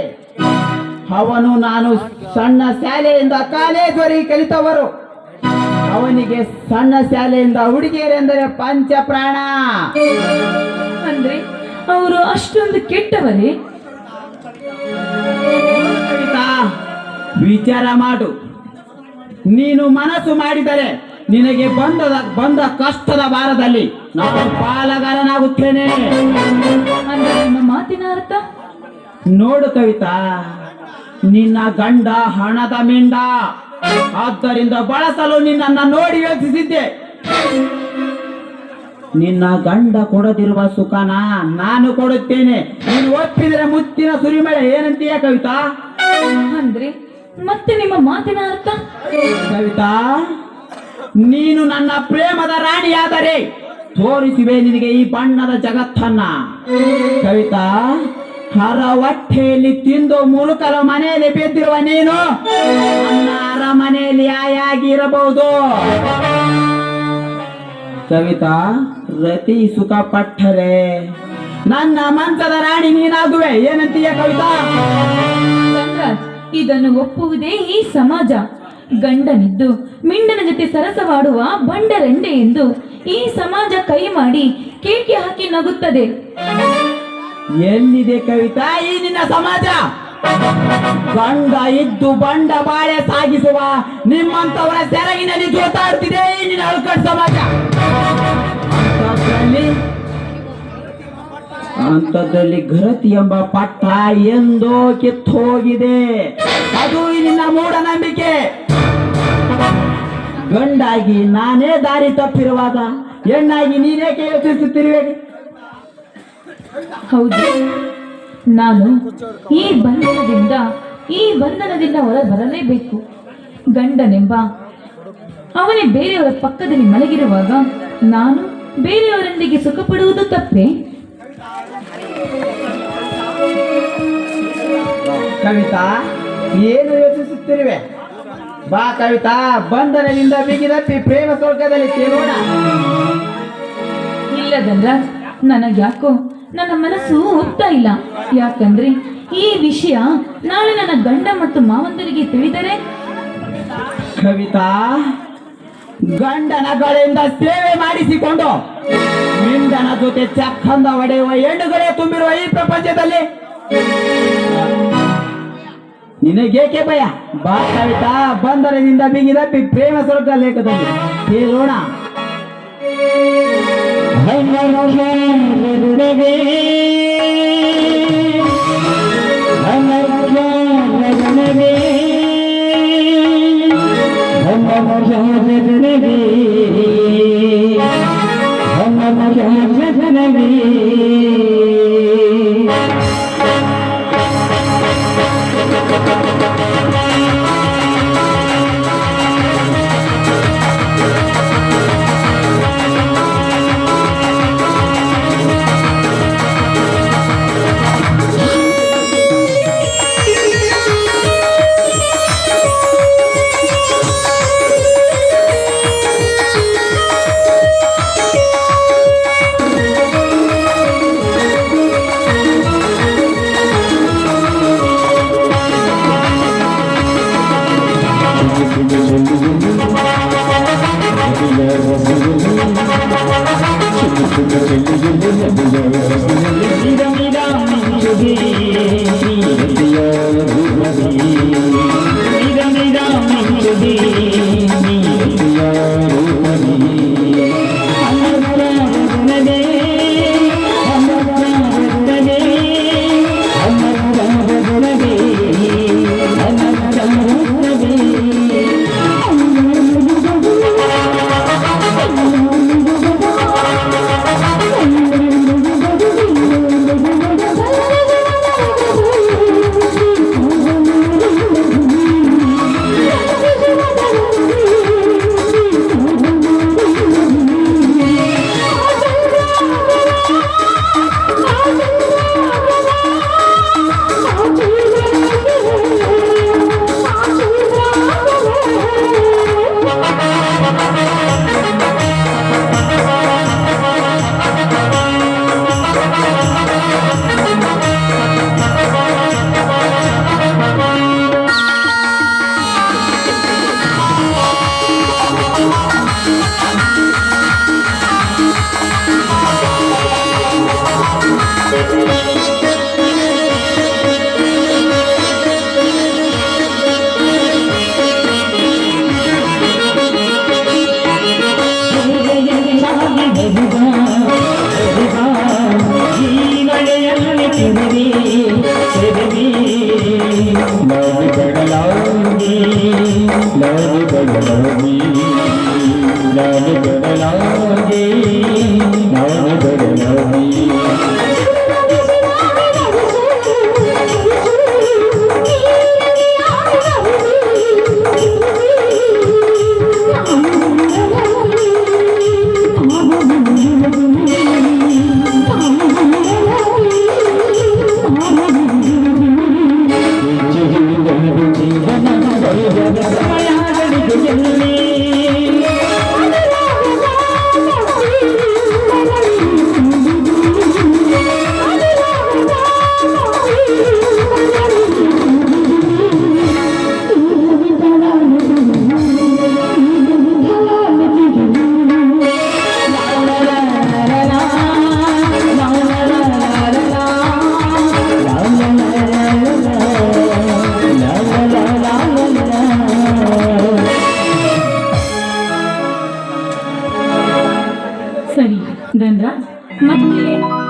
ಅವನು ನಾನು ಸಣ್ಣ ಶಾಲೆಯಿಂದ ಕಾಲೇಜುವರೆಗೆ ಕಲಿತವರು. ಅವನಿಗೆ ಸಣ್ಣ ಶಾಲೆಯಿಂದ ಹುಡುಗಿಯರೆಂದರೆ ಪಂಚ ಪ್ರಾಣ. ಅಂದ್ರೆ ಅವರು ಅಷ್ಟೊಂದು ಕೆಟ್ಟವರೇ? ಕವಿತಾ, ವಿಚಾರ ಮಾಡು. ನೀನು ಮನಸ್ಸು ಮಾಡಿದರೆ ನಿನಗೆ ಬಂದ ಕಷ್ಟದ ಭಾರದಲ್ಲಿ ನಾನು ಪಾಲುಗಾರನಾಗುತ್ತೇನೆ. ಅಂದ್ರೆ ನಿಮ್ಮ ಮಾತಿನ ಅರ್ಥ? ನೋಡು ಕವಿತಾ, ನಿನ್ನ ಗಂಡ ಹಣದ ಮಿಂಡ, ಆದ್ದರಿಂದ ಬಳಸಲು ನಿನ್ನನ್ನು ನೋಡಿ ಯೋಚಿಸಿದ್ದೆ. ನಿನ್ನ ಗಂಡ ಕೊಡದಿರುವ ಸುಖನ ನಾನು ಕೊಡುತ್ತೇನೆ. ನೀನು ಒಪ್ಪಿದರೆ ಮುತ್ತಿನ ಸುರಿಮಳೆ. ಏನಂತೀಯ ಕವಿತಾ? ಅಂದ್ರೆ ಮತ್ತೆ ನಿಮ್ಮ ಮಾತಿನ ಅರ್ಥ? ಕವಿತಾ, ನೀನು ನನ್ನ ಪ್ರೇಮದ ರಾಣಿಯಾದರೆ ತೋರಿಸುವೆ ನಿನಗೆ ಈ ಬಣ್ಣದ ಜಗತ್ತನ್ನ. ಕವಿತಾ, ಹರ ಹೊಟ್ಟೆಯಲ್ಲಿ ತಿಂದು ಮುಳುಕಲ ಮನೆಯಲ್ಲಿ ಬಿದ್ದಿರುವ ನೀನು ನನ್ನ ಅರಮನೆಯಲ್ಲಿ ಆಯಾಗಿ ಇರಬಹುದು. ಕವಿತಾ, ರತಿ ಸುಖ ಪಟ್ಟರೆ ನನ್ನ ಮಂಚದ ರಾಣಿ ನೀನಾಗುವೆ. ಏನಂತೀಯ ಕವಿತಾ? ಗಂಗರಾಜ್, ಇದನ್ನು ಒಪ್ಪುವುದೇ ಈ ಸಮಾಜ. ಗಂಡನಿದ್ದು ಮಿಂಡನ ಜೊತೆ ಸರಸವಾಡುವ ಬಂಡರೆಂಡೆ ಎಂದು ಈ ಸಮಾಜ ಕೈ ಮಾಡಿ ಕೇಕೆ ಹಾಕಿ ನಗುತ್ತದೆ. ಎಲ್ಲಿದೆ ಕವಿತಾ ಈ ನಿನ್ನ ಸಮಾಜ? ಗಂಡ ಇದ್ದು ಬಂಡ ಬಾಳೆ ಸಾಗಿಸುವ ನಿಮ್ಮಂತವರ ಸೆರಗಿನಲ್ಲಿ ಜೋತಾಡುತ್ತಿದೆ ಈ ನಿನ್ನ ಅಳುಕಟ್ಟು ಸಮಾಜ. ಅಂಥದ್ರಲ್ಲಿ ಘರತಿ ಎಂಬ ಪಟ್ಟ ಎಂದೋ ಕಿತ್ತೋಗಿದೆ. ಅದು ಈ ನಿನ್ನ ಮೂಢನಂಬಿಕೆ. ಗಂಡಾಗಿ ನಾನೇ ದಾರಿ ತಪ್ಪಿರುವಾಗ ಹೆಣ್ಣಾಗಿ ನೀನೇಕೆ ಯೋಚಿಸುತ್ತಿರುವೆ? ಹೌದು, ನಾನು ಈ ಬಂಧನದಿಂದ ಹೊರ ಬರಲೇಬೇಕು. ಗಂಡನೆಂಬ ಅವನೇ ಬೇರೆಯವರ ಪಕ್ಕದಲ್ಲಿ ಮಲಗಿರುವಾಗ ನಾನು ಬೇರೆಯವರೊಂದಿಗೆ ಸುಖ ಪಡುವುದು ತಪ್ಪೇ? ಕವಿತಾ, ಏನು ಯೋಚಿಸುತ್ತಿರುವೆ? ಬಾ ಕವಿತಾ, ಬಂಧನದಿಂದ ಬಿಗಿದಪ್ಪಿ ಪ್ರೇಮ ಸ್ವರ್ಗದಲ್ಲಿ ತೇರೋಣ. ಇಲ್ಲದಲ್ಲ, ನನಗ್ಯಾಕೋ ನನ್ನ ಮನಸ್ಸು ಒಪ್ತಾ ಇಲ್ಲ. ಯಾಕಂದ್ರೆ ಈ ವಿಷಯ ನಾಳೆ ನನ್ನ ಗಂಡ ಮತ್ತು ಮಾವಂದರಿಗೆ ತಿಳಿದರೆ? ಕವಿತಾ, ಗಂಡನಗಳಿಂದ ಸೇವೆ ಮಾಡಿಸಿಕೊಂಡು ಮಿಂಡನ ಜೊತೆ ಚಕ್ಕಂದ ಹೊಡೆಯುವ ಹೆಣ್ಣುಗಳೇ ತುಂಬಿರುವ ಈ ಪ್ರಪಂಚದಲ್ಲಿ ನಿನಗೇಕೆ ಭಯ? ಬಾ ಕವಿತಾ, ಬಂಧನದಿಂದ ಬಿಗಿದಪ್ಪಿ ಪ್ರೇಮ ಸ್ವರ್ಗ ಲೇಖದಲ್ಲಿ ತೇರೋಣ. ರೂಪದಿ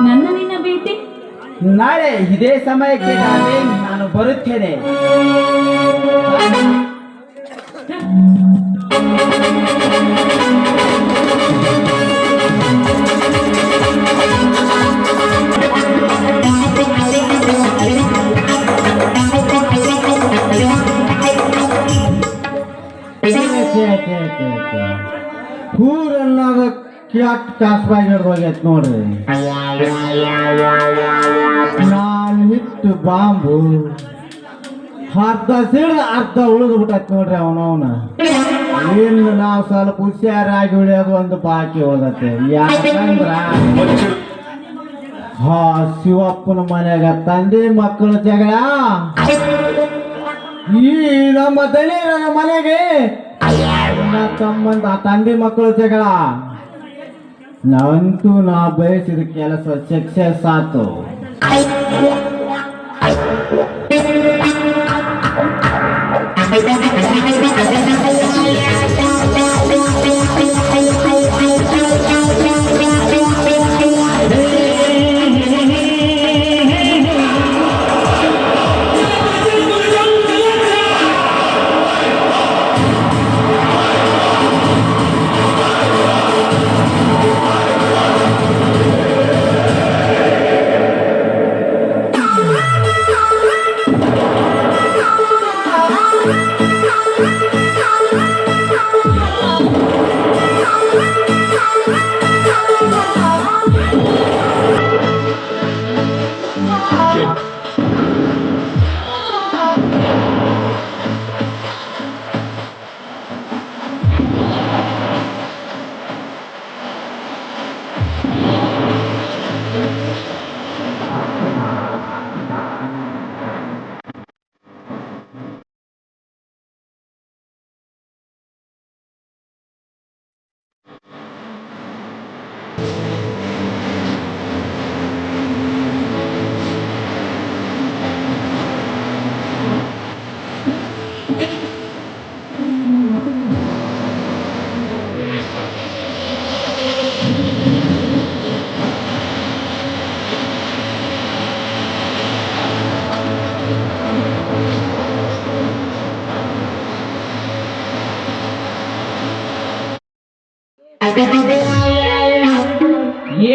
ನನ್ನ ನಿನ್ನ ಭೇಟಿ? ನಾಳೆ ಇದೇ ಸಮಯಕ್ಕೆ ನಾನು ಬರುತ್ತೇನೆ. ಊರನ್ನೋದು ಕೆಟ್ಟ ಕಾಸ್ಬಾಗಿರೋಗೈತೆ ನೋಡ್ರಿ. ನಾನು ಇಟ್ಟು ಬಾಂಬು ಅರ್ಧ ಸಿಡ್ದು ಅರ್ಧ ಉಳಿದು ಬಿಟ್ಟೈತೆ ನೋಡ್ರಿ ಅವನವನ. ಇನ್ನು ನಾವು ಸ್ವಲ್ಪ ಹುಷಾರಾಗಿ ಉಳಿಯೋದು ಒಂದು ಬಾಕಿ ಹೋದತ್ತೆ. ಯಾಕಂದ್ರ ಶಿವಪ್ಪನ ಮನೆಗ ತಂದೆ ಮಕ್ಕಳ ಜಗಳ, ಈ ನಮ್ಮ ದಲಿತರ ಮನೆಗೆ ತಮ್ಮಂತ ತಂದೆ ಮಕ್ಕಳು ಜಗಳ. ನಾವಂತೂ ನಾ ಬಯಸಿದ ಕೆಲಸ ಸಕ್ಸಸ್ ಆತು.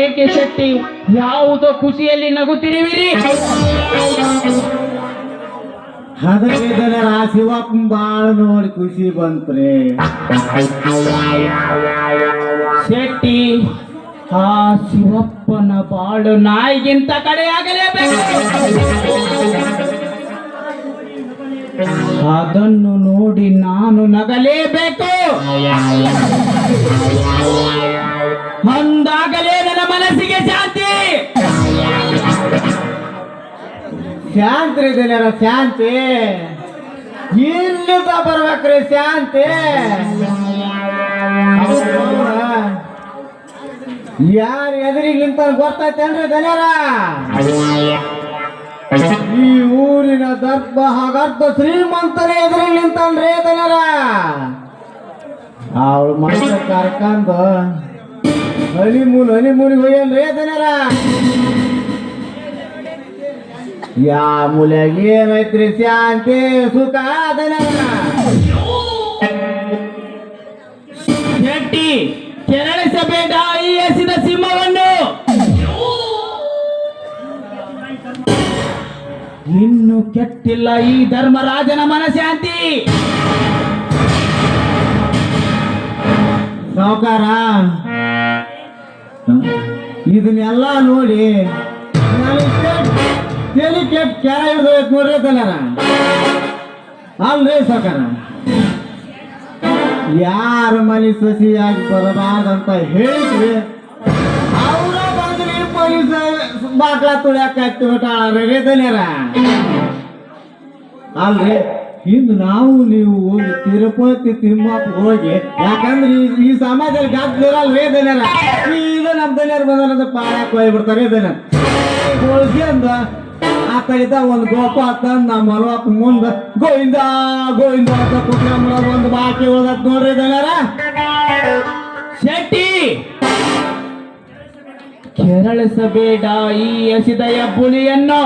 ಏಕೆ ಶೆಟ್ಟಿ, ಯಾವುದೋ ಖುಷಿಯಲ್ಲಿ ನಗುತ್ತಿರುವಿರಿ? ಅದಕ್ಕೆ ಶಿವಪ್ಪನ ಬಾಳ ನೋಡಿ ಖುಷಿ ಬಂತ್ರಿ. ಶೆಟ್ಟಿ, ಆ ಶಿವಪ್ಪನ ಬಾಳು ನಾಯಿಗಿಂತ ಕಡೆಯಾಗಲೇಬೇಕು. ಅದನ್ನು ನೋಡಿ ನಾನು ನಗಲೇಬೇಕು. ಅಂದಾಗಲೇ ನನ್ನ ಮನಸ್ಸಿಗೆ ಶಾಂತಿ. ಶಾಂತಿ ಇದೆಲ್ಲ ಶಾಂತಿ, ಇಲ್ಲಿಂದ ಬರ್ಬೇಕ್ರಿ ಶಾಂತಿ. ಯಾರು ಎದುರಿಗೆ ನಿಂತ ಗೊತ್ತೈತೇನ್ರಿ ದನ್ಯಾರ? ಈ ಊರಿನ ದರ್ಭ ಹಾಗರ್ಧ ಶ್ರೀಮಂತನೇ ಎದುರಿಗೆ ನಿಂತನ್ರಿ ದನ್ಯಾರ. ಅವಳು ಮನುಷ್ಯ ಕರ್ಕಂದು ಹನಿಮೂನಿಗೆ ಹೋಗ್ಯನ್ರಿ ದನ್ಯಾರ. ಯಾ ಮೂಲೆಗೆ ಏನೈತ್ರಿ ಶಾಂತಿ ಸುಖ ದನ್ಯಾರ? ಶೆಟ್ಟಿ, ಕೆರಳಿಸಬೇಡ ಈ ಎಸಿದ ಸಿಂಹವನ್ನು. ಇನ್ನು ಕೆಟ್ಟಿಲ್ಲ ಈ ಧರ್ಮರಾಜನ ಮನಶಾಂತಿ. ಸಾವುಕಾರ, ಇದನ್ನೆಲ್ಲ ನೋಡಿ ತಲೆ ಕೆಟ್ಟ ಕೆರ ಹಿಡ್ದೋಯ್ತು ನೋಡ್ರಿ ತಲೆರ. ಅಲ್ರಿ ಸಾವುಕಾರ, ಯಾರ ಮನೆ ಸಸಿಯಾಗಿ ಬರಬಾರ್ದಂತ ಹೇಳಿದ್ವಿ, ಅವರ ಬಂದ್ರಿ ಪೊಲೀಸ್ ಬಾಗ್ಲ ತುಳಿಯಾಕ ಬಿಟ್ಟಾಳ್ರಿ ತಲೆರ. ಅಲ್ರಿ, ಇನ್ನು ನಾವು ನೀವು ಹೋಗಿ ತಿರುಪತಿ ತಿಮ್ಮಪ್ಪ ಹೋಗಿ, ಯಾಕಂದ್ರೆ ಈ ಸಮಾಜದಲ್ಲಿ ಗದ್ದಲಿರಲ್ರಿ ದನ್ಯಾರ. ಈಗ ನಮ್ಮ ದನ್ಯಾರ ಬಂದ ಪಾಳಕ್ಕೆ ಹೋಗ್ಬಿಡ್ತಾರೆ ದನ್ಯಾರ. ಹೋಗಿ ಅಂದ ಆ ಕಡಿತ ಒಂದು ಗೋಪಾಲ ತಂದು ನಮ್ಮ ಮಲವಪ್ಪ ಮುಂದೆ ಗೋವಿಂದ ಗೋವಿಂದ ಅಂತ ಕುಟ್ಕೊಂಬ ಒಂದು ಬಾಕಿ ಹೋದತ್ ನೋಡ್ರಿ ದನ್ಯಾರ. ಶೆಟ್ಟಿ, ಕೆರಳಿಸಬೇಡ ಈ ಎಸಿದ ಹೆಬ್ಬುಲಿಯನ್ನು.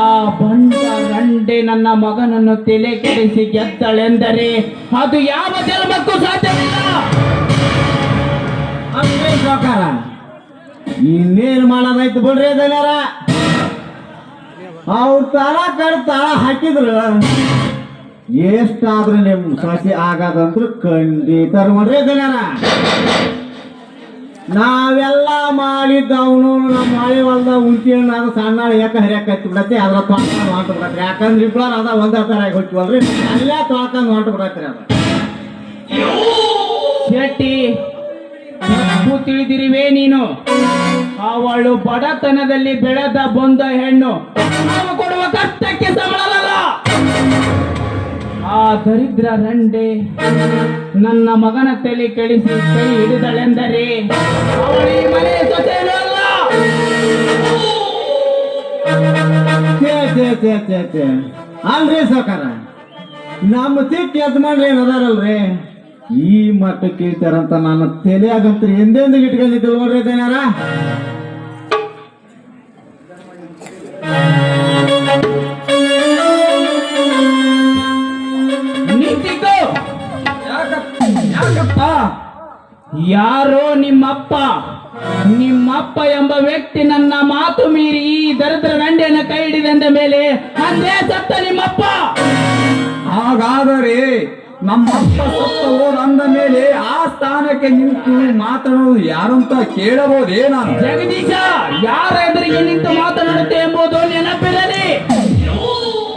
ಆ ಬಂಡ ರಂಡೆ ನನ್ನ ಮಗನನ್ನು ತಲೆ ಕೆಡಿಸಿ ಗೆದ್ದಳೆಂದರೆ ಅದು ಯಾವ ಜನ್ಮಕ್ಕೂ ಸಾಧ್ಯವಿಲ್ಲ. ಅಂದ್ರೆ ಸಾಕಾರ ಇನ್ನೇನು ಮಾಡೋದೈತು ಬಿಡ್ರಿ ದನಿಯರ. ಅವ್ರ ತಾಳ ಕಡ್ ತಾಳ ಹಾಕಿದ್ರು ಎಷ್ಟಾದ್ರೂ ನಿಮ್ ಸಸಿ ಆಗದಂದ್ರು ಖಂಡಿತ ನೋಡ್ರಿ ದನಿಯರ. ನಾವೆಲ್ಲ ಮಾಡಿದ್ದವನು ನಮ್ಮ ಮಳೆ ಹೊಲ್ದ ಉಂಟಿ ಅದು ಸಣ್ಣ ಯಾಕೆ ಹರಿಯಾಕ ಹತ್ತಿ ಬಿಡತ್ತೆ ಅದ್ರ ತೊಳ್ಕೊಂಡು ಹೊಂಟು ಬಿಡತ್ರಿ. ಯಾಕಂದ್ರೆ ಇಬ್ಬರು ಅದ ಒಂದೇ ಥರ ಆಗಿ ಹೋಗ್ತೀವಲ್ರಿ, ಅಲ್ಲೇ ತೊಳ್ಕೊಂಡು ಹೊಂಟು ಬಿಡತ್ರಿ ಅದು. ಶೆಟ್ಟಿ, ತಪ್ಪು ತಿಳಿದಿರುವೆ ನೀನು. ಅವಳು ಬಡತನದಲ್ಲಿ ಬೆಳೆದ ಬಂದ ಹೆಣ್ಣು, ನಾವು ಕೊಡುವ ಕಷ್ಟಕ್ಕೆ ಸಮಳಲ್ಲ. ಆ ದರಿದ್ರ ರಂಡೆ ನನ್ನ ಮಗನ ತಲೆ ಕೆಡಿಸಿ ಕೈ ಹಿಡಿದಳೆಂದರೆ ಅವಳು ಈ ಮನೆ ಸೊಸೆಯೂ ಅಲ್ಲ. ಛೇ ಅಲ್ರಿ ಸಾಕಾರ, ನಮ್ಮ ಚಿಕ್ಕ ಯಜಮಾನ್ರಿ ಏನದಾರಲ್ರಿ ಈ ಮಟ್ಟಕ್ಕೆ ಇರ್ತಾರಂತ ನಾನು ತಲೆಯಾಗಂತ ಎಂದೆಂದಿಗೆ ಇಟ್ಕೊಂಡಿದ್ದು ನೋಡ್ರಿ ಏನಾರ. ನಿಂತಿಕೋ. ಯಾಕಪ್ಪ? ಯಾರೋ ನಿಮ್ಮಪ್ಪ ಎಂಬ ವ್ಯಕ್ತಿ ನನ್ನ ಮಾತು ಮೀರಿ ಈ ದರಿದ್ರ ರಂಡೆಯನ್ನು ಕೈ ಹಿಡಿದ ಮೇಲೆ ಅಂದೇ ಸತ್ತ ನಿಮ್ಮಪ್ಪ. ಹಾಗಾದರೆ ನಮ್ಮಪ್ಪ ಸತ್ತ ಹೋದ ಅಂದ ಮೇಲೆ ಆ ಸ್ಥಾನಕ್ಕೆ ನಿಂತು ಮಾತನಾಡುವುದು ಯಾರಂತ ಕೇಳಬಹುದೇ ನಾನು? ಜಗದೀಶ, ಯಾರ ಎದುರಿಗೆ ನಿಂತು ಮಾತನಾಡುತ್ತೆ ಎಂಬುದು ನೆನಪಿರಲಿ.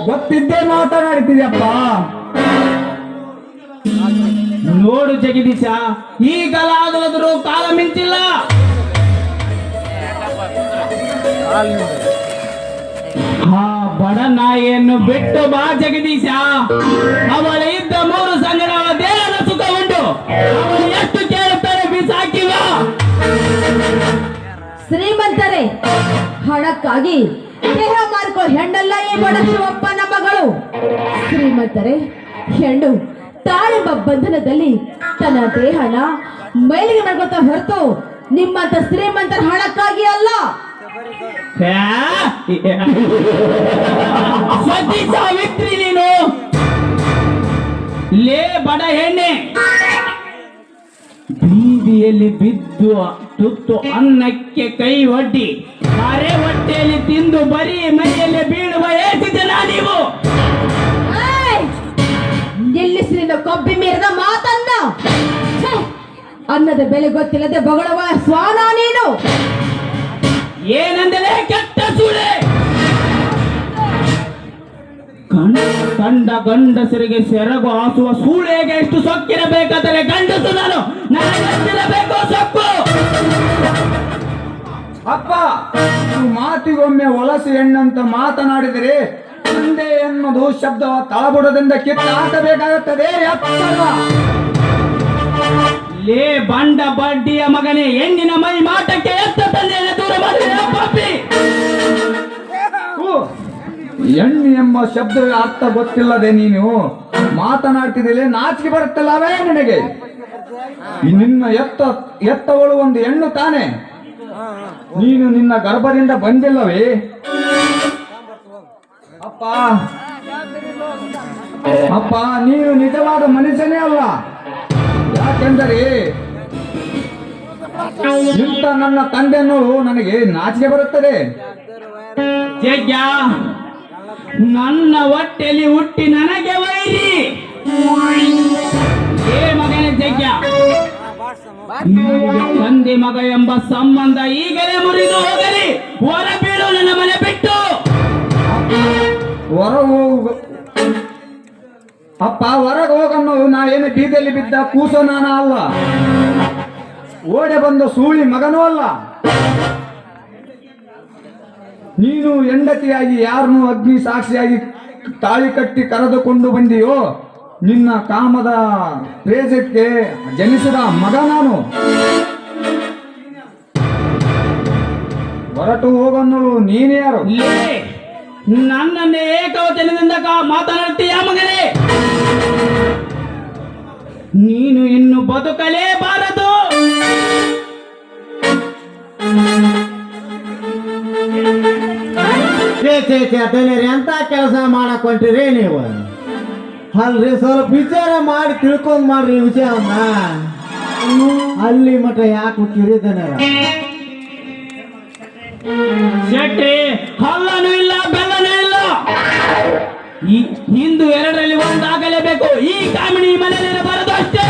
ಗೊತ್ತಿದ್ದೇ ಮಾತನಾಡ್ತಿದ್ಯಪ್ಪ. ನೋಡು ಜಗದೀಶ, ಈಗಲಾದರೂ ಕಾಲ ಮಿಂಚಿಲ್ಲ. ಆ ಬಡ ನಾಯಿಯನ್ನು ಬಿಟ್ಟು ಬಾ ಜಗದೀಶ. ಅವಳ ಇದ್ದ 3 ಸಂಗಡ ದೇಹದ ಸುಖ ಉಂಟು. ಅವಳು ಎಷ್ಟು ಕೇಳುತ್ತಾರೆ ಬಿಸಾಕಿವ. ಶ್ರೀಮಂತರೇ, ಹಣಕ್ಕಾಗಿ ದೇಹ ಮಾರ್ಕೋ ಹೆಣ್ಣಲ್ಲ ಈ ಬಡ ಶಿವಪ್ಪನ ಮಗಳು. ಶ್ರೀಮಂತರೇ, ಹೆಣ್ಣು ತಾಳೆಂಬ ಬಂಧನದಲ್ಲಿ ತನ್ನ ದೇಹನ ಮೇಲಿಗೆ ಮಾಡ್ಕೊತಾ ಹೊರತು ನಿಮ್ಮಂತ ಶ್ರೀಮಂತರ ಹಣಕ್ಕಾಗಿ ಅಲ್ಲ. ಸತಿ ಸಾವಿತ್ರಿ ನೀನು. ಲೇ ಬಡ ಹೆಣ್ಣೆ, ಬೀದಿಯಲ್ಲಿ ಬಿದ್ದು ತುತ್ತು ಅನ್ನಕ್ಕೆ ಕೈ ಒಡ್ಡಿ ಅರೆ ಹೊಟ್ಟೆಯಲ್ಲಿ ತಿಂದು ಬರೀ ಮನೆಯಲ್ಲಿ ಬೀಳುವ ಏಸಿ ಜನ ನೀವು. ನಿಲ್ಲಿಸಿ ಕೊಬ್ಬಿ ಮೀರಿದ ಮಾತನ್ನ. ಛೆ! ಅನ್ನದ ಬೆಲೆ ಗೊತ್ತಿಲ್ಲದೆ ಬೊಗಳುವ ಸ್ವಾನ ನೀನು. ಏನೆಂದರೆ ಕೆಟ್ಟ ಸೂಳೆ. ಕಂಡ ಗಂಡಸರಿಗೆ ಸೆರಗು ಹಾಸುವ ಸೂಳೆಗೆ ಎಷ್ಟು ಸೊಕ್ಕಿರಬೇಕಾದರೆ ಗಂಡಸು ನಾನು ನನಗೆಷ್ಟಿರಬೇಕು ಸೊಕ್ಕು. ಅಪ್ಪ, ನೀವು ಮಾತಿಗೊಮ್ಮೆ ವಲಸೆ ಹೆಣ್ಣಂತ ಮಾತನಾಡಿದರೆ ತಂದೆ ಎನ್ನುವುದು ಶಬ್ದವ ತಳಬುಡದಿಂದ ಕಿತ್ತು ಹಾಕಬೇಕಾಗುತ್ತದೆ. ಎಚ್ಚರ. ಲೇ ಬಂಡ ಬಡ್ಡಿಯ ಮಗನೇ, ಹೆಣ್ಣಿನ ಮೈ ಮಾಟಕ್ಕೆ ಎತ್ತ ತಂದೆಯನ್ನು ದೂರ ಮಾಡಿದ ಪಾಪಿ. ಹೆಣ್ಣು ಎಂಬ ಶಬ್ದದ ಅರ್ಥ ಗೊತ್ತಿಲ್ಲದೆ ನೀನು ಮಾತನಾಡ್ತಿದ್ದಿಲ್ಲ. ನಾಚಿಕೆ ಬರುತ್ತಲ್ಲವೇ ನಿನಗೆ? ನಿನ್ನ ಎತ್ತವಳು ಒಂದು ಹೆಣ್ಣು ತಾನೆ. ನೀನು ನಿನ್ನ ಗರ್ಭದಿಂದ ಬಂದಿಲ್ಲವೇ? ಅಪ್ಪ, ನೀನು ನಿಜವಾದ ಮನುಷ್ಯನೇ ಅಲ್ಲ. ಯಾಕೆಂದರೆ ಇಂಥ ನನ್ನ ತಂದೆ ಅನ್ನೋಳು ನನಗೆ ನಾಚಿಕೆ ಬರುತ್ತದೆ. ಜಗ್ಗ, ನನ್ನ ಹೊಟ್ಟೆಲಿ ಹುಟ್ಟಿ ನನಗೆ ವೈರಿ. ಏ ಮಗನೇ ಜಗ್ಗ, ತಂದೆ ಮಗ ಎಂಬ ಸಂಬಂಧ ಈಗಲೇ ಮುರಿದು ಹೋಗಲಿ. ಹೊರ ಬೀಳು ನನ್ನ ಮನೆ ಬಿಟ್ಟು. ಹೊರಗೆ ಹೋಗನ್ನು. ನಾವೇನು ಬೀದಿಯಲ್ಲಿ ಬಿದ್ದ ಕೂಸೋ ನಾನ ಅಲ್ಲ. ಓಡೆ ಬಂದ ಸೂಳಿ ಮಗನೂ ಅಲ್ಲ. ನೀನು ಹೆಂಡತಿಯಾಗಿ ಯಾರನ್ನು ಅಗ್ನಿ ಸಾಕ್ಷಿಯಾಗಿ ತಾಳಿ ಕಟ್ಟಿ ಕರೆದುಕೊಂಡು ಬಂದಿಯೋ, ನಿನ್ನ ಕಾಮದ ಪ್ರೇಜಕ್ಕೆ ಜನಿಸಿದ ಮಗ ನಾನು. ಹೊರಟು ಹೋಗನ್ನೋಳು ನೀನೇ ಯಾರು? ನನ್ನನ್ನೇ ಏಕವಚನದಿಂದ ಮಾತನಾಡ್ತೀಯ ಮಗನೇ? ನೀನು ಇನ್ನು ಬದುಕಲೇಬಾರದು. ಛೇ ಅದನ್ನೇ ಎಂತ ಕೆಲಸ ಮಾಡಕ್ ಹೊಂಟಿರಿ ನೀವು? ಅಲ್ರಿ ಸ್ವಲ್ಪ ವಿಚಾರ ಮಾಡಿ ತಿಳ್ಕೊಂಡ್ ಮಾಡ್ರಿ ಈ ವಿಷಯವನ್ನ. ಅಲ್ಲಿ ಮಠ ಯಾಕೆ ಹುಟ್ಟಿರಿದ್ದಾನೆ? ಶೆಟ್ಟಿ, ಹಲ್ಲನೂ ಇಲ್ಲ ಬೆಲ್ಲನೂ ಇಲ್ಲ. ಈ ಹಿಂದೂ ಎರಡರಲ್ಲಿ ಒಂದಾಗಲೇಬೇಕು. ಈ ಕಾಮಿಣಿ ಮನೆಯಲ್ಲಿ ಇರಬಾರದು ಅಷ್ಟೇ.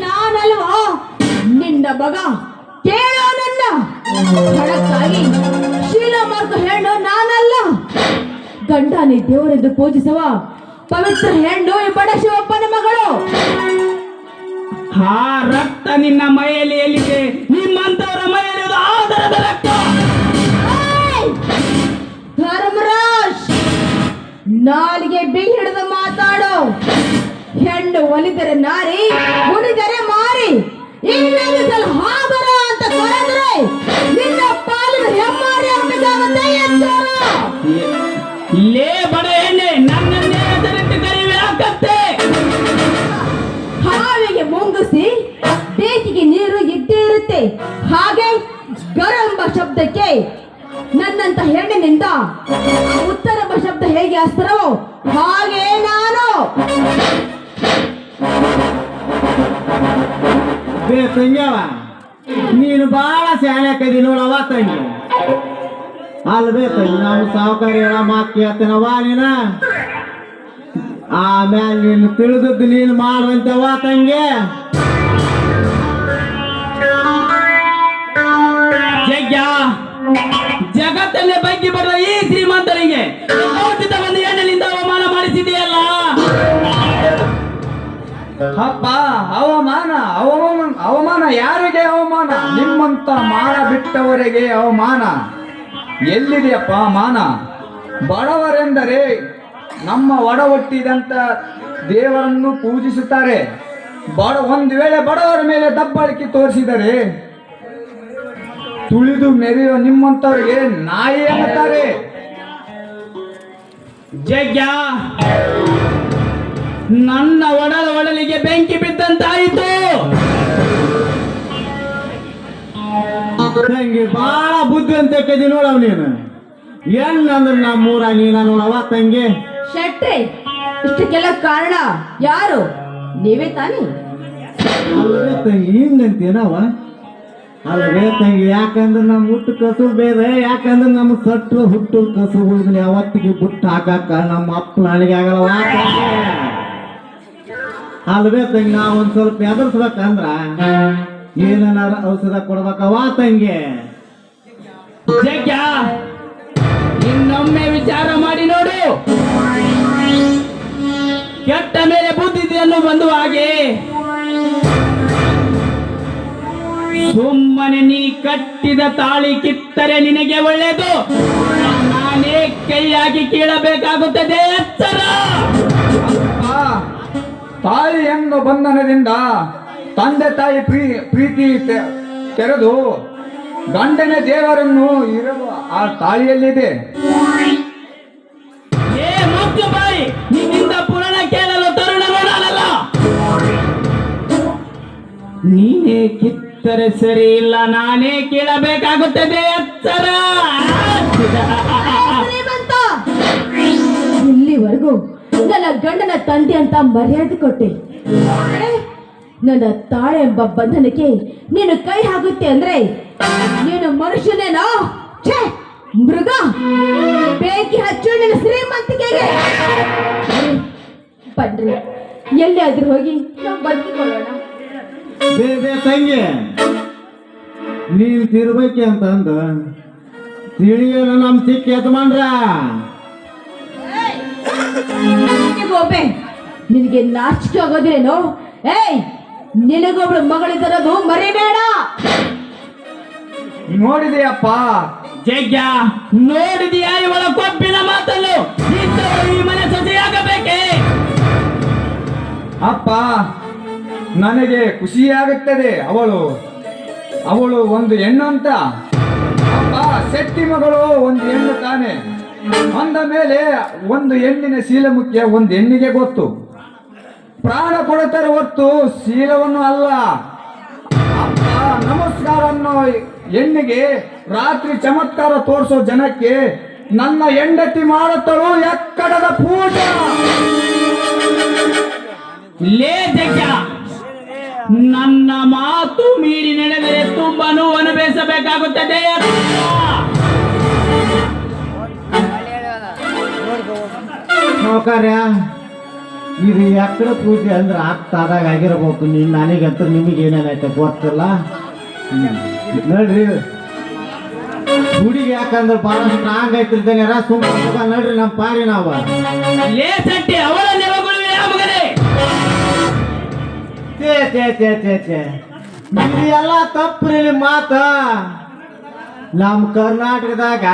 ನಾನಲ್ವಾ ನಿನ್ನ ಮಗ? ಕೇಳೋ ನನ್ನ ಹಣಕ್ಕಾಗಿ ಶೀಲ ಮಾರ್ಗ ಹೆಣ್ಣು ನಾನಲ್ಲ. ಗಂಡನೇ ದೇವರೆಂದು ಪೂಜಿಸುವ ಪವಿತ್ರ ಹೆಣ್ಣು ಈ ಬಡ ಶಿವಪ್ಪನ ಮಗಳು. ಆ ರಕ್ತ ನಿನ್ನ ಮೈಯಲ್ಲಿ ಎಲ್ಲಿದೆ? ನಿಮ್ಮಂತವರ ಮೈಯಲ್ಲಿ ಇರೋದು ಆಧಾರದ ರಕ್ತ. ಏಯ್! ಧರ್ಮರಾಜ್, ನಾಲಿಗೆ ಬಿಗಿ ಹಿಡಿದು ಮಾತಾಡು. ಹೆಣ್ಣು ಒಲಿದರೆ ನಾರಿ, ಉಳಿದರೆ ಮಾರಿ. ಇನ್ನೊಂದು ಸಲ ಹಾಗರ ಅಂತ ಕರೆದ್ರೆ ನಿನ್ನ ಪಾಲಿನ ಹೆಮ್ಮಾರಿ ಆಗಬೇಕಾಗುತ್ತೆ. ಎಚ್ಚರ! ಲೇ ಬಡ ಎಣ್ಣೆ, ನನ್ನನ್ನೇ ಹೆಸರಿಟ್ಟು ಕರೆಯುವೆ ಆಗತ್ತೆ. ಹಾವಿಗೆ ಮುಂಗುಸಿ ಬೇಕಿಗೆ ನೀರು ಇದ್ದೇ ಇರುತ್ತೆ. ಹಾಗೆ ಗರಂಬ ಶಬ್ದಕ್ಕೆ ನನ್ನಂತ ಹೆಣ್ಣಿನಿಂದ ಉತ್ತರಂಬ ಶಬ್ದ ಹೇಗೆ ಅಸ್ತ್ರವೋ ಹಾಗೆ ನಾನು. ಬೇ ತಂಗ್ಯವ, ನೀನು ಬಾಳ ಶಾಲೆ ಕದಿ ನೋಡವ ತಂಗಿ. ಅಲ್ವೇ ತಂಗಿ, ನಾವು ಸಾವುಕಾರ ಹೇಳ ಮಾತು ಕೇಳ್ತೇನವ ನೀನ. ಆಮ್ಯಾಲ ನೀನು ತಿಳಿದದ್ದು ನೀನು ಮಾಡುವಂತವ ತಂಗಿ. ಯಜ್ಞ ಜಗತ್ತಲ್ಲೇ ಬಗ್ಗಿ ಬರುವ ಈ ಶ್ರೀಮಂತರಿಗೆ ಔಚಿತ ಒಂದು ಹೆಣ್ಣಿನಿಂದ ಅವಮಾನ ಮಾಡಿಸಿದೆಯಲ್ಲ. ಅಪ್ಪ, ಅವಮಾನ ಅವಮಾನ ಅವಮಾನ ಯಾರಿಗೆ ಅವಮಾನ? ನಿಮ್ಮಂತ ಮಾನ ಬಿಟ್ಟವರಿಗೆ ಅವಮಾನ. ಎಲ್ಲಿದೆಯಪ್ಪ ಮಾನ? ಬಡವರೆಂದರೆ ನಮ್ಮ ಒಡ ಹುಟ್ಟಿದಂತ ದೇವರನ್ನು ಪೂಜಿಸುತ್ತಾರೆ. ಒಂದು ವೇಳೆ ಬಡವರ ಮೇಲೆ ದಬ್ಬಾಳಿಕೆ ತೋರಿಸಿದರೆ ತುಳಿದು ಮೆರೆಯುವ ನಿಮ್ಮಂತವರಿಗೆ ನಾಯಿ ಅನ್ನುತ್ತಾರೆ. ಯಜ್ಞ ನನ್ನ ಒಡಲಿಗೆ ಬೆಂಕಿ ಬಿದ್ದಂತಾಯಿತು. ತಂಗಿ ಬಾಳ ಬುದ್ಧಿ ಅಂತ ಕದಿ ನೋಡವ್ ನೀನು. ಹೆಣ್ಣಂದ್ರೆ ನಮ್ಮೂರ ನೀನ ನೋಡವ ತಂಗಿ. ಶೆಟ್ಟಿ, ಇಷ್ಟಕ್ಕೆಲ್ಲ ಕಾರಣ ಯಾರು? ನೀವೇ ತಾನೇ? ಅಲ್ವೇ ತಂಗಿ, ಹಿಂಗಂತೇನವ? ಅಲ್ವೇ ತಂಗಿ, ಯಾಕಂದ್ರೆ ನಮ್ಮ ಹುಟ್ಟು ಕಸು ಬೇರೆ. ಯಾಕಂದ್ರೆ ನಮ್ಮ ಸಟ್ರು ಹುಟ್ಟು ಕಸು ಉಳಿದ್ರೆ ಯಾವತ್ತಿಗೆ ಬಿಟ್ಟು ಹಾಕಾಕ ನಮ್ಮ ಅಪ್ಪ ನಾಳಿಗೆ ಆಗಲ್ಲ. ಅಲ್ವೇ ತಂಗಿ, ನಾವು ಒಂದ್ ಸ್ವಲ್ಪ ಎದುರಿಸ್ಬೇಕಂದ್ರ ಏನಾರ ಔಷಧ ಕೊಡ್ಬೇಕವ ತಂಗಿ. ಯಜ್ಞ ಇನ್ನೊಮ್ಮೆ ವಿಚಾರ ಮಾಡಿ ನೋಡು. ಕೆಟ್ಟ ಮೇಲೆ ಬುದ್ಧಿಯನ್ನು ಬಂದು ಹಾಗೆ ಸುಮ್ಮನೆ ನೀ ಕಟ್ಟಿದ ತಾಳಿ ಕಿತ್ತರೆ ನಿನಗೆ ಒಳ್ಳೆಯದು. ನಾನೇ ಕೈಯಾಗಿ ಕೀಳಬೇಕಾಗುತ್ತದೆ. ಎಚ್ಚರ! ಅಪ್ಪ, ತಾಯಿ ಎಂಬ ಬಂಧನದಿಂದ ತಂದೆ ತಾಯಿ ಪ್ರೀತಿ ತೆರೆದು ಗಂಡನ ದೇವರನ್ನು ಇರುವ ಆ ತಾಳಿಯಲ್ಲಿದೆ. ಏ ಮುಖ್ಯ ಬಾಯಿ, ನಿನ್ನಿಂದ ಪುರಾಣ ಕೇಳಲು ತರುಣನು ನಾನಲ್ಲ. ನೀನೇ ಕಿತ್ತರೆ ಸರಿ ಇಲ್ಲ, ನಾನೇ ಕೇಳಬೇಕಾಗುತ್ತದೆ. ಎಚ್ಚರ! ಶ್ರೀಮಂತ, ಇಲ್ಲಿವರೆಗೂ ನನ್ನ ಗಂಡನ ತಂದೆ ಅಂತ ಮರ್ಯಾದೆ ಕೊಟ್ಟೆ. ನನ್ನ ತಾಳೆ ಎಂಬ ಬಂಧನಕ್ಕೆ ನೀನು ಕೈ ಹಾಕುತ್ತೆ ಅಂದ್ರೆ ನೀನು ಮನುಷ್ಯನೇನೋ? ಛೇ, ಮೃಗ! ಬೆಂಕಿ ಹಚ್ಚು ನಿನ್ನ ಶ್ರೀಮಂತಿಕೆಗೆ. ಬನ್ರಿ, ಎಲ್ಲಿಯಾದ್ರೂ ಹೋಗಿ ನಾವು ಬದುಕಿಕೊಳ್ಳೋಣ. ಬೇ ತಂಗಿ, ನೀನು ತಿರ್ಬೇಕೆ ಅಂತ ಅಂದ ತಿಳಿಯೋಣ ನಮ್ಮ ಚಿಕ್ಕ ಯಜಮಾನ್ರ. ಗೋಪೆ, ನಿನಗೆ ನಾಚಿಕೆ ಆಗೋದೇನೋ? ಏಯ್, ನಿನಗೊಬ್ಳು ಮಗಳಿದ್ದರದು ಮರಿಬೇಡ. ನೋಡಿದೆಯಪ್ಪ, ಜಗ್ಗ ನೋಡಿದೆಯಾ ಇವಳ ಕೊಬ್ಬಿನ ಮಾತನ್ನು? ಇದ್ದವರು ಈ ಮನೆ ಸೊಸೆಯಾಗಬೇಕೆ? ಅಪ್ಪ, ನನಗೆ ಖುಷಿಯಾಗುತ್ತದೆ. ಅವಳು ಒಂದು ಹೆಣ್ಣು ಅಂತ. ಅಪ್ಪ, ಶೆಟ್ಟಿ ಮಗಳು ಒಂದು ಹೆಣ್ಣು ತಾನೆ. ಅಂದ ಮೇಲೆ ಒಂದು ಹೆಣ್ಣಿನ ಶೀಲ ಮುಖ್ಯ, ಒಂದು ಹೆಣ್ಣಿಗೆ ಗೊತ್ತು. ಪ್ರಾಣ ಕೊಡುತ್ತಾರೆ ಹೊತ್ತು ಶೀಲವನ್ನು ಅಲ್ಲ. ಅಪ್ಪ, ನಮಸ್ಕಾರ ಅನ್ನೋ ಹೆಣ್ಣಿಗೆ ರಾತ್ರಿ ಚಮತ್ಕಾರ ತೋರಿಸೋ ಜನಕ್ಕೆ ನನ್ನ ಹೆಂಡತಿ ಮಾಡುತ್ತಳು ಎಕ್ಕಡದ ಪೂಜೆ. ಲೇ ಜಗ್ಗ, ನನ್ನ ಮಾತು ಮೀರಿ ನಡೆದರೆ ತುಂಬಾ ನೋವು ಅನುಭವಿಸಬೇಕಾಗುತ್ತದೆ. ಸೌಕರ್ಯ ಇದು ಎಕ್ಕಡ ಪೂಜೆ ಅಂದ್ರೆ ಆಗ್ತಾದಾಗ ಆಗಿರ್ಬೇಕು. ನೀನು ನನಗಂತೂ ನಿಮಗೆ ಏನೇನಾಯ್ತು ಗೊತ್ತಿಲ್ಲ. ನೋಡ್ರಿ ಹುಡುಗಿ ಯಾಕಂದ್ರೆ ಭಾಳ ಸ್ಟ್ರಾಂಗ್ ಐತಿರ್ತಾನೆ ಸುಮ್ಮನೆ ನೋಡ್ರಿ ನಮ್ಮ ಪಾರಿ ನಾವು. ಲೇ ಸಟ್ಟಿ, ಅವಳ ನೆವಗುಳುವೆ ಆ ಮಗನೇ. ಛೇ ಛೇ ಛೇ ಛೇ ಛೇ ಇದು ಎಲ್ಲ ತಪ್ಪ್ರಿ ಮಾತ. ನಮ್ಮ ಕರ್ನಾಟಕದಾಗ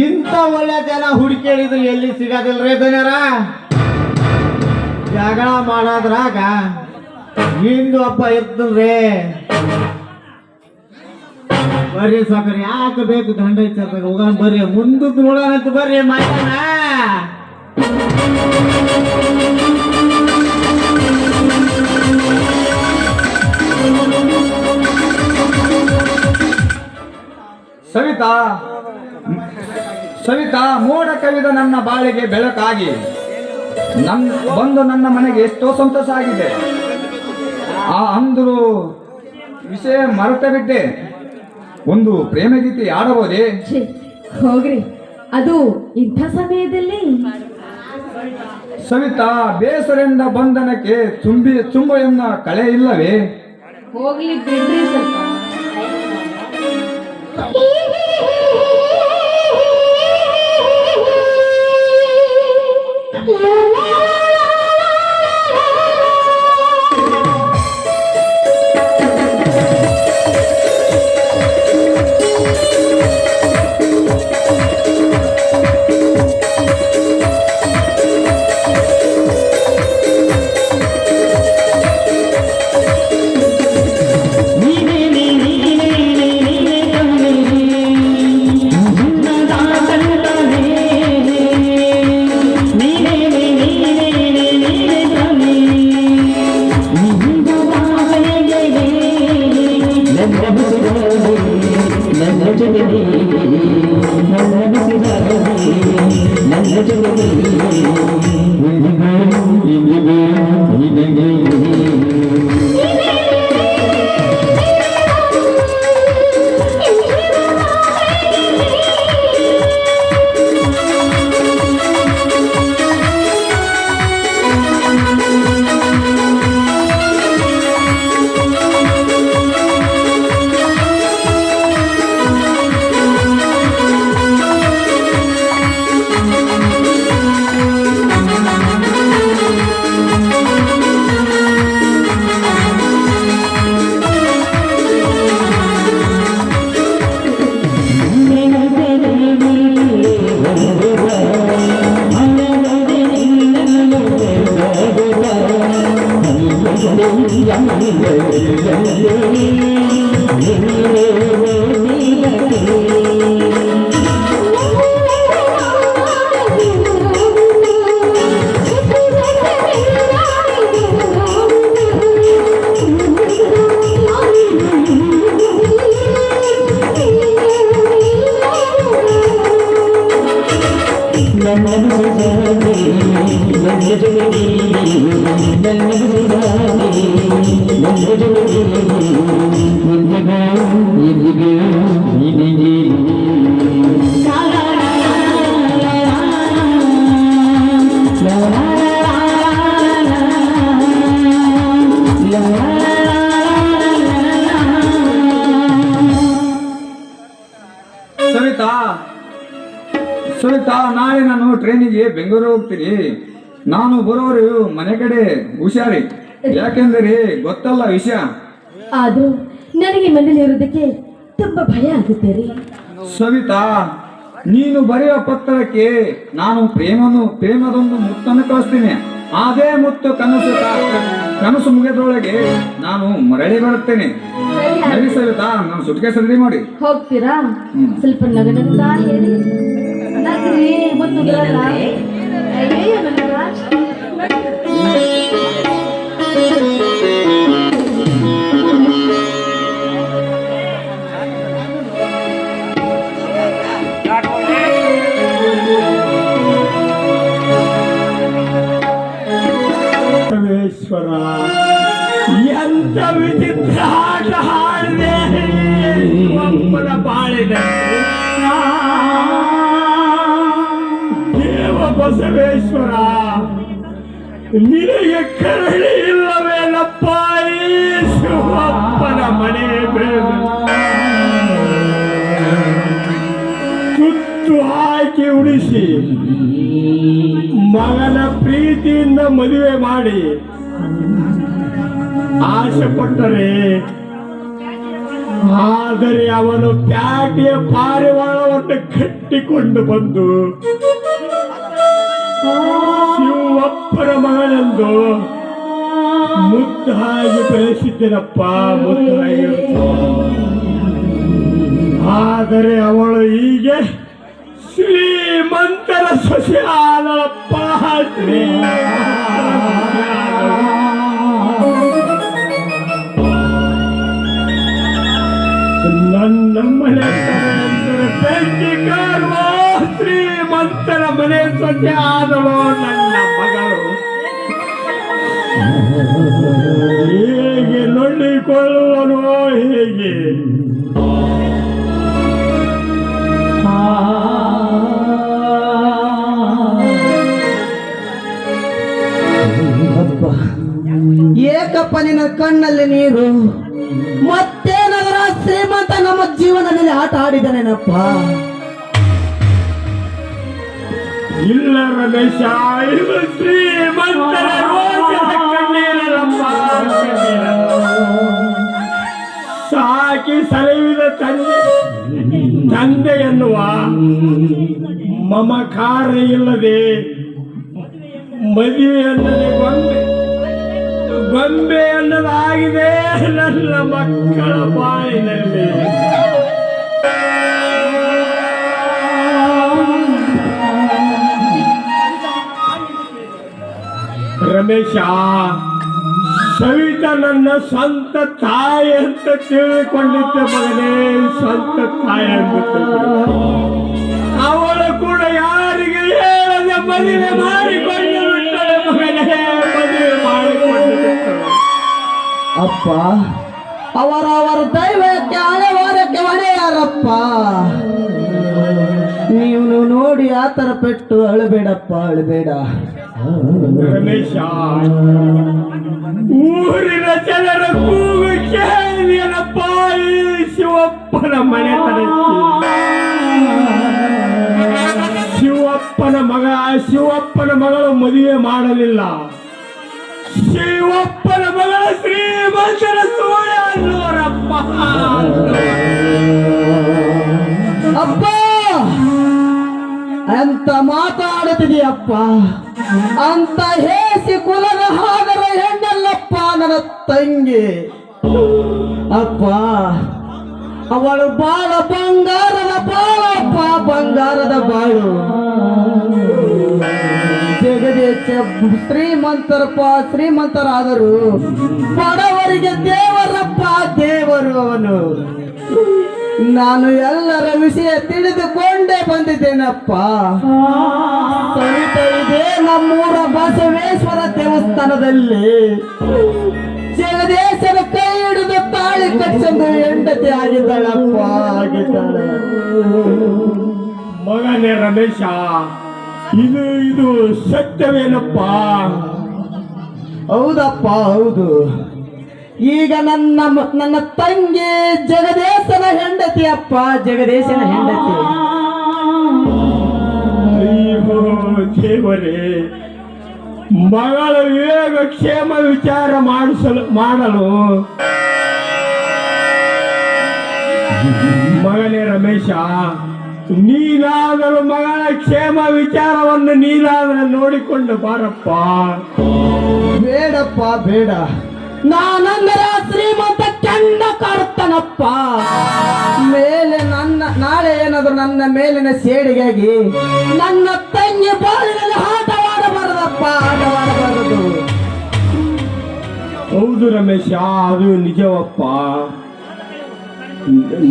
ಇಂಥ ಒಳ್ಳೆ ಜನ ಹುಡುಕಿಡಿದ್ರು ಎಲ್ಲಿ ಸಿಗೋದಿಲ್ರಿ ದನ್ಯಾರ. ಜಗಳ ಮಾಡೋದ್ರಾಗ ಹಿಂದು ಒಬ್ಬ ಇರ್ತಲ್ರಿ. ಬರ್ರಿ ಸಾಕ್ರಿ, ಯಾಕೆ ಬೇಕು ದಂಡ ಇಚ್ಚಾರ್ದಾಗ ಹೋಗೋಣ ಬರ್ರಿ, ಮುಂದಕ್ಕೆ ನೋಡೋಣಂತ ಬರ್ರಿ ಮಾತಾಡ. ಸವಿತಾ, ಸವಿತಾ ಮೋಡ ಕವಿದ ನನ್ನ ಬಾಳಿಗೆ ಬೆಳಕಾಗಿ ಬಂದು ನನ್ನ ಮನೆಗೆ ಎಷ್ಟೋ ಸಂತೋಷ ಆಗಿದೆ. ಆ ಅಂದರು ವಿಷಯ ಮರೆತ ಬಿಟ್ಟೆ. ಒಂದು ಪ್ರೇಮ ಗೀತೆ ಆಡಬಹುದೇ? ಛೇ, ಹೋಗ್ರಿ, ಅದು ಇಂಥ ಸಮಯದಲ್ಲಿ. ಸವಿತಾ, ಬೇಸರಿಂದ ಬಂಧನಕ್ಕೆ ಚುಂಬ ಎನ್ನ ಕಳೆ ಇಲ್ಲವೇ? ಹೋಗ್ಲಿ ಬಿಡ್ರಿ ಸ್ವಲ್ಪ. ಸವಿತಾ, ಸವಿತಾ, ನಾಳೆ ನಾನು ಟ್ರೈನಿಗೆ ಬೆಂಗಳೂರು ಹೋಗ್ತೀನಿ. ನಾನು ಬರೋರು ಮನೆ ಕಡೆ ಹುಷಾರಿ, ಯಾಕೆಂದರೆ ಗೊತ್ತಲ್ಲ ವಿಷಯ. ಆದ್ರೂ ನನಗೆ ಮನೇಲಿ ಇರೋದಕ್ಕೆ ತುಂಬಾ ಭಯ ಆಗುತ್ತೆ ರೀ. ಸವಿತಾ, ನೀನು ಬರೆಯುವ ಪತ್ರಕ್ಕೆ ನಾನು ಪ್ರೇಮದೊಂದು ಮುತ್ತನ್ನು ಕಳಿಸ್ತೀನಿ. ಅದೇ ಮುತ್ತು ಕನಸು ಮುಗಿದ್ರೊಳಗೆ ನಾನು ಮರಳಿ ಬರುತ್ತೇನೆ. ನಡಿ ಸವಿತಾ, ನಾನು ಸುಟ್ಕೇಸ್ ರೆಡಿ ಮಾಡಿ. ಹೋಗ್ತೀರಾ? ಸ್ವಲ್ಪ ನಗನಗ್ತಾ ಹೇಳಿ. ನಗ್ರಿ, ಮುತ್ತು ಬರಲ್ಲ. ಅಯ್ಯಯ್ಯೋ, ನನ್ನ ರಾಜ. ಎಂತ ವಿಚಿತ್ರ ಆಟ ಆಡಿದೆ ಒಬ್ಬನ ಬಾಳಿದೆ ದೇವ ಬಸವೇಶ್ವರ ನಿನಗೆ ಕರುಣೆ ಇಲ್ಲವೇನಪ್ಪ ಈ ಶಿವಪ್ಪನ ಮನೆ ಮೇಲೆ ತುತ್ತು ಹಾಕಿ ಉಳಿಸಿ ಮಗನ ಪ್ರೀತಿಯಿಂದ ಮದುವೆ ಮಾಡಿ ಆಸೆ ಪಟ್ಟರೆ ಆದರೆ ಅವನು ಪ್ಯಾಟಿಯ ಪಾರಿವಾಳವನ್ನು ಕಟ್ಟಿಕೊಂಡು ಬಂದು ಶಿವಪ್ಪನ ಮಗನೆಂದು ಮುದ್ದಾಗಿ ಬೆಳೆಸಿದ್ದೇನಪ್ಪ ಮುದ್ದಾಗಿ. ಆದರೆ ಅವಳು ಹೀಗೆ ಶ್ರೀಮಂತರ ಸೊಸೆ ಆದಳಪ್ಪ. ನನ್ನ ಮನೆ ಬೆಂಕಿ ಕಾರುವ ಶ್ರೀಮಂತರ ಮನೆ ಸೊಸೆ ಆದಳು ನನ್ನ ಮಗಳು. ಹೇಗೆ ನೋಡಿಕೊಳ್ಳುವನು ಹೇಗೆ ಏಕಪ್ಪ ನಿನ್ನ ಕಣ್ಣಲ್ಲಿ ನೀರು ಮತ್ತೇನಾದ್ರ ಶ್ರೀಮಂತ ನಮ್ಮ ಜೀವನದಲ್ಲಿ ಆಟ ಆಡಿದನೇನಪ್ಪ. ಇಲ್ಲ ರಮೇಶ, ಇದು ಶ್ರೀಮಂತರ ರೋಷದ ಕಣ್ಣೀರಲ್ಲಪ್ಪ. ಸಾಕಿ ಸಲಹಿದ ತಂದೆ ಎನ್ನುವ ಮಮಕಾರ ಇಲ್ಲದೆ ಮದುವೆ ಅನ್ನದೆ ಗೊಂಬೆ ಅನ್ನೋದಾಗಿದೆ ನನ್ನ ಮಕ್ಕಳ ಬಾಯಿನಲ್ಲಿ. ರಮೇಶ, ಸವಿತಾ ನನ್ನ ಸ್ವಂತ ತಾಯಿ ಅಂತ ತಿಳಿದುಕೊಂಡಿದ್ದೆ ಮಗನೇ, ಸ್ವಂತ ತಾಯಿ ಅಂತ. ಅವಳು ಕೂಡ ಯಾರಿಗೆ ಹೇಳದೆ ಮದುವೆ ಮಾಡಿಕೊಂಡು ಬಿಟ್ಟಳೆ ಮಗನೇ, ಮದುವೆ ಮಾಡಿಕೊಂಡು ಬಿಟ್ಟಳು. ಅಪ್ಪ ಅವರ ದೈವಕ್ಕೆ ಹಣೆವಾರಕ್ಕೆ ಹೊಣೆಯಾರಪ್ಪ. ನೀವು ನೋಡಿ ಆತರ ಪೆಟ್ಟು ಅಳಬೇಡಪ್ಪ, ಅಳಬೇಡ. ರಮೇಶ, ಊರಿನ ಜನರ ಕೂಗು ಕೇಳಿದೆಯಲ್ಲಪ್ಪ ಈ ಶಿವಪ್ಪನ ಮನೆತನಕ್ಕೆ. ಶಿವಪ್ಪನ ಶಿವಪ್ಪನ ಮಗಳು ಮದುವೆ ಮಾಡಲಿಲ್ಲ. ಶಿವಪ್ಪನ ಮಗಳ ಶ್ರೀಮಂತರ ಸೋಳ ಅನ್ನೋರಪ್ಪ. ಅಪ್ಪ ಅಂತ ಮಾತಾಡುತ್ತಿದೆಯಪ್ಪ. ಅಂತ ಹೇಸಿ ಕುಲದ ಹಾದರ ಹೆಣ್ಣಲ್ಲಪ್ಪ ನನ್ನ ತಂಗಿ. ಅಪ್ಪ ಅವಳು ಬಾಳ ಬಂಗಾರದ ಬಾಳಪ್ಪ, ಬಂಗಾರದ ಬಾಳು. ಜಗದೇಶ ಶ್ರೀಮಂತರಾದರು ಬಡವರಿಗೆ ದೇವರಪ್ಪ, ದೇವರು ಅವನು. ನಾನು ಎಲ್ಲರ ವಿಷಯ ತಿಳಿದುಕೊಂಡೇ ಬಂದಿದ್ದೇನಪ್ಪ. ಸವಿತಾ ಇದೆ ನಮ್ಮೂರ ಬಸವೇಶ್ವರ ದೇವಸ್ಥಾನದಲ್ಲಿ ಜಗದೇಶನ ಕೈ ಹಿಡಿದು ತಾಳಿ ಕಟ್ಟಿಸಲು ಹೆಂಡತಿ ಆಗಿದ್ದಾಳಪ್ಪ, ಆಗಿದ್ದಾಳೆ. ಮಗನೇ ರಮೇಶ, ಇದು ಸತ್ಯವೇನಪ್ಪ? ಹೌದಪ್ಪ, ಹೌದು. ಈಗ ನನ್ನ ತಂಗಿ ಜಗದೇಶನ ಹೆಂಡತಿ ಅಪ್ಪ, ಜಗದೇಶನ ಹೆಂಡತಿ. ಅಯ್ಯೋ ದೇವರೇ, ಮಗಳ ವಿವೇಕ ಕ್ಷೇಮ ವಿಚಾರ ಮಾಡಲು ಮಗನೇ ರಮೇಶ, ನೀನಾದರೂ ಮಗಳ ಕ್ಷೇಮ ವಿಚಾರವನ್ನು ನೀನಾದರೂ ನೋಡಿಕೊಂಡು ಬಾರಪ್ಪ. ಬೇಡಪ್ಪ, ಬೇಡ. ನಾನಂದರೆ ಶ್ರೀಮಂತ ಚಂಡ ಕಾಡುತ್ತಾನಪ್ಪ. ಮೇಲೆ ನಾಳೆ ಏನಾದ್ರು ನನ್ನ ಮೇಲಿನ ಸೇಡಿಗಾಗಿ ನನ್ನ ತಂಗಿ ಬಾಳಿನಲ್ಲಿ ಆಟವಾಡಬಾರದಪ್ಪ, ಆಟವಾಡಬಾರದು. ಹೌದು ರಮೇಶ, ಅದು ನಿಜವಪ್ಪ.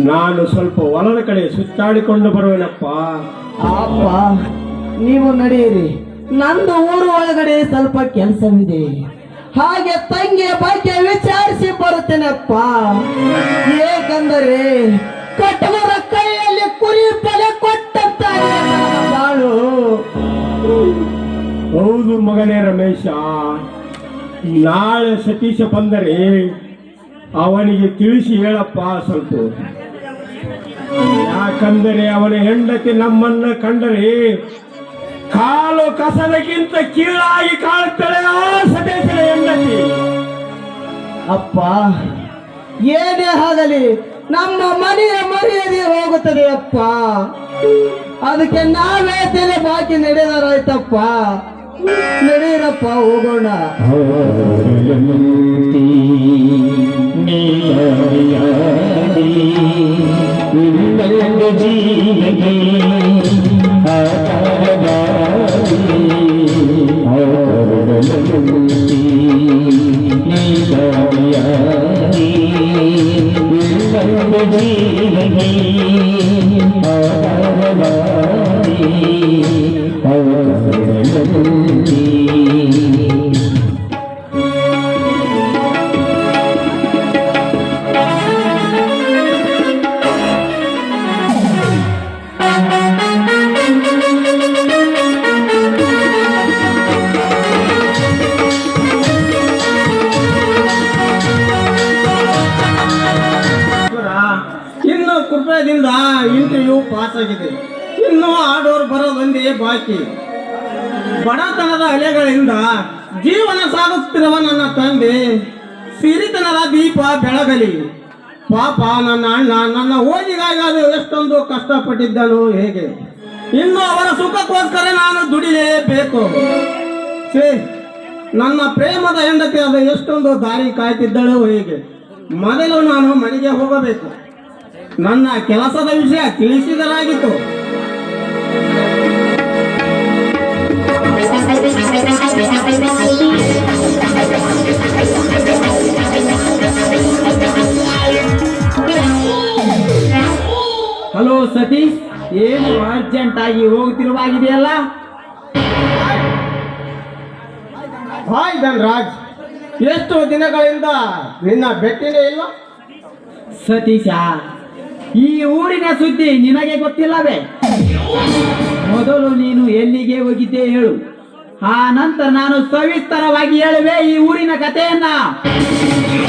ನಾನು ಸ್ವಲ್ಪ ಹೊಲದ ಕಡೆ ಸುತ್ತಾಡಿಕೊಂಡು ಬರುವೆನಪ್ಪ. ಅಪ್ಪ ನೀವು ನಡೆಯಿರಿ, ನಂದು ಊರು ಒಳಗಡೆ ಸ್ವಲ್ಪ ಕೆಲಸವಿದೆ. ಹಾಗೆ ತಂಗಿಯ ಬಗ್ಗೆ ವಿಚಾರಿಸಿ ಬರುತ್ತೇನಪ್ಪ. ಏಕೆಂದರೆ ಕಟ್ಟುವರ ಕೈಯಲ್ಲಿ ಕುರಿ ಬಲೆ ಕೊಟ್ಟಂತ ಬಾಳು. ಹೌದು ಮಗನೇ ರಮೇಶ, ನಾಳೆ ಸತೀಶ ಬಂದರೆ ಅವನಿಗೆ ತಿಳಿಸಿ ಹೇಳಪ್ಪ ಸ್ವಲ್ಪ. ಯಾಕಂದರೆ ಅವನ ಹೆಂಡತಿ ನಮ್ಮನ್ನ ಕಂಡರೆ ಕಾಲು ಕಸದಕ್ಕಿಂತ ಕೀಳಾಗಿ ಕಾಣುತ್ತಾಳೆ ಆ ಸತೀಶನ ಹೆಂಡತಿ. ಅಪ್ಪ, ಏನೇ ಆಗಲಿ ನಮ್ಮ ಮನೆಯ ಮರ್ಯಾದೆ ಹೋಗುತ್ತದೆ ಅಪ್ಪ. ಅದಕ್ಕೆ ನಾವೇ ತಲೆ ಬಾಕಿ ನಡೆದರಾಯ್ತಪ್ಪ. ನಡೀರಪ್ಪ, ಹೋಗೋಣ. ಇನ್ನು ಕೃಪೆಯಿಂದ ಇಂಟರ್ವ್ಯೂ ಪಾಸ್ ಆಗಿದೆ. ಇನ್ನು ಆಡೋರು ಬರೋದೊಂದೇ ಬಾಕಿ. ಬಡತನದ ಅಲೆಗಳಿಂದ ಜೀವನ ಸಾಗುತ್ತಿರುವ ನನ್ನ ತಂದೆ ಸಿರಿತನದ ದೀಪ ಬೆಳಗಲಿ. ಪಾಪ ನನ್ನ ಅಣ್ಣ ನನ್ನ ಓದಿಗಾಗಿ ಅದು ಎಷ್ಟೊಂದು ಕಷ್ಟಪಟ್ಟಿದ್ದನು ಹೇಗೆ. ಇನ್ನು ಅವರ ಸುಖಕ್ಕೋಸ್ಕರ ನಾನು ದುಡಿಲೇಬೇಕು. ಛೇ, ನನ್ನ ಪ್ರೇಮದ ಹೆಂಡತಿ ಅದು ಎಷ್ಟೊಂದು ದಾರಿ ಕಾಯ್ತಿದ್ದಳು ಹೇಗೆ. ಮೊದಲು ನಾನು ಮನೆಗೆ ಹೋಗಬೇಕು. ನನ್ನ ಕೆಲಸದ ವಿಷಯ ತಿಳಿಸಿದರಾಗಿತ್ತು. ಹಲೋ ಸತೀಶ್, ಏನು ಅರ್ಜೆಂಟ್ ಆಗಿ ಹೋಗ್ತಿರುವಾಗಿದೆಯಲ್ಲ? ಹಾಯ್ ಧನ್ರಾಜ್, ಎಷ್ಟು ದಿನಗಳಿಂದ ನಿನ್ನ ಭೇಟಿನೇ ಇಲ್ಲ. ಸತೀಶ, ಈ ಊರಿನ ಸುದ್ದಿ ನಿನಗೆ ಗೊತ್ತಿಲ್ಲವೇ? ಮೊದಲು ನೀನು ಎಲ್ಲಿಗೆ ಹೋಗಿದ್ದೆ ಹೇಳು, ಆ ನಂತರ ನಾನು ಸವಿಸ್ತರವಾಗಿ ಹೇಳುವೆ ಈ ಊರಿನ ಕಥೆಯನ್ನ.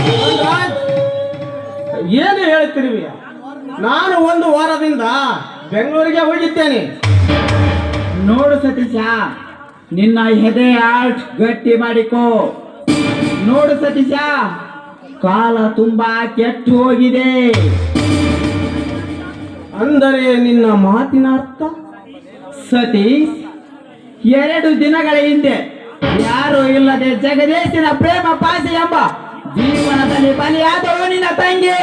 ಧನ್ರಾಜ್, ಏನು ಹೇಳ್ತಿರುವಿ? ನಾನು ಒಂದು ವಾರದಿಂದ ಬೆಂಗಳೂರಿಗೆ ಹೋಗಿದ್ದೇನೆ. ನೋಡು ಸತೀಶ, ನಿನ್ನ ಹೆದೆ ಆಲ್ಟ್ ಗಟ್ಟಿ ಮಾಡಿಕೋ. ನೋಡು ಸತೀಶ, ಕಾಲ ತುಂಬಾ ಕೆಟ್ಟು ಹೋಗಿದೆ. ಅಂದರೆ ನಿನ್ನ ಮಾತಿನ ಅರ್ಥ? ಸತೀಶ್, 2 ದಿನಗಳ ಹಿಂದೆ ಯಾರು ಇಲ್ಲದೆ ಜಗದೀಶನ ಪ್ರೇಮ ಪಾಸಿ ಎಂಬ ಜೀವನದಲ್ಲಿ ಬಲಿಯಾದಳು ನಿನ್ನ ತಂಗಿ.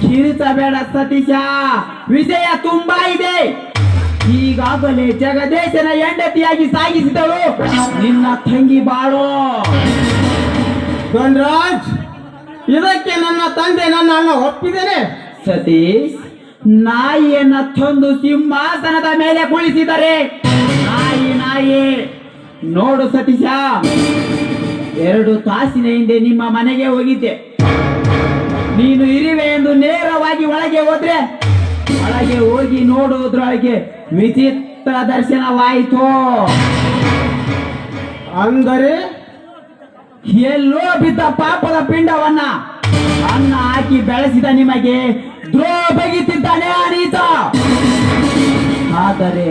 ಕಿರಿಸಬೇಡ ಸತೀಶ, ವಿಷಯ ತುಂಬಾ ಇದೆ. ಈಗಾಗಲೇ ಜಗದೀಶನ ಹೆಂಡತಿಯಾಗಿ ಸಾಗಿಸಿದಳು ನಿನ್ನ ತಂಗಿ ಬಾಳು. ಧನ್ರಾಜ್, ಇದಕ್ಕೆ ನನ್ನ ತಂದೆ ನನ್ನ ಅಣ್ಣ ಒಪ್ಪಿದ್ದೇನೆ. ಸತೀಶ್, ನಾಯಿಯನ್ನ ತಂದು ಸಿಂಹಾಸನದ ಮೇಲೆ ಕುಳಿಸಿದರೆ ನಾಯಿ. ನೋಡು ಸತೀಶ, 2 ತಾಸಿನ ಹಿಂದೆ ನಿಮ್ಮ ಮನೆಗೆ ಹೋಗಿದ್ದೆ. ನೀನು ಇರುವೆ ಎಂದು ನೇರವಾಗಿ ಒಳಗೆ ಹೋದ್ರೆ ಒಳಗೆ ಹೋಗಿ ನೋಡುವುದ್ರೊಳಗೆ ವಿಚಿತ್ರ ದರ್ಶನವಾಯಿತು. ಅಂದರೆ ಎಲ್ಲೋ ಬಿದ್ದ ಪಾಪದ ಪಿಂಡವನ್ನ ಅನ್ನ ಹಾಕಿ ಬೆಳೆಸಿದ ನಿಮಗೆ ದ್ರೋಹ ಬಗೆತಿದ್ದಾನೆ ಆ ನೀತ. ಆದರೆ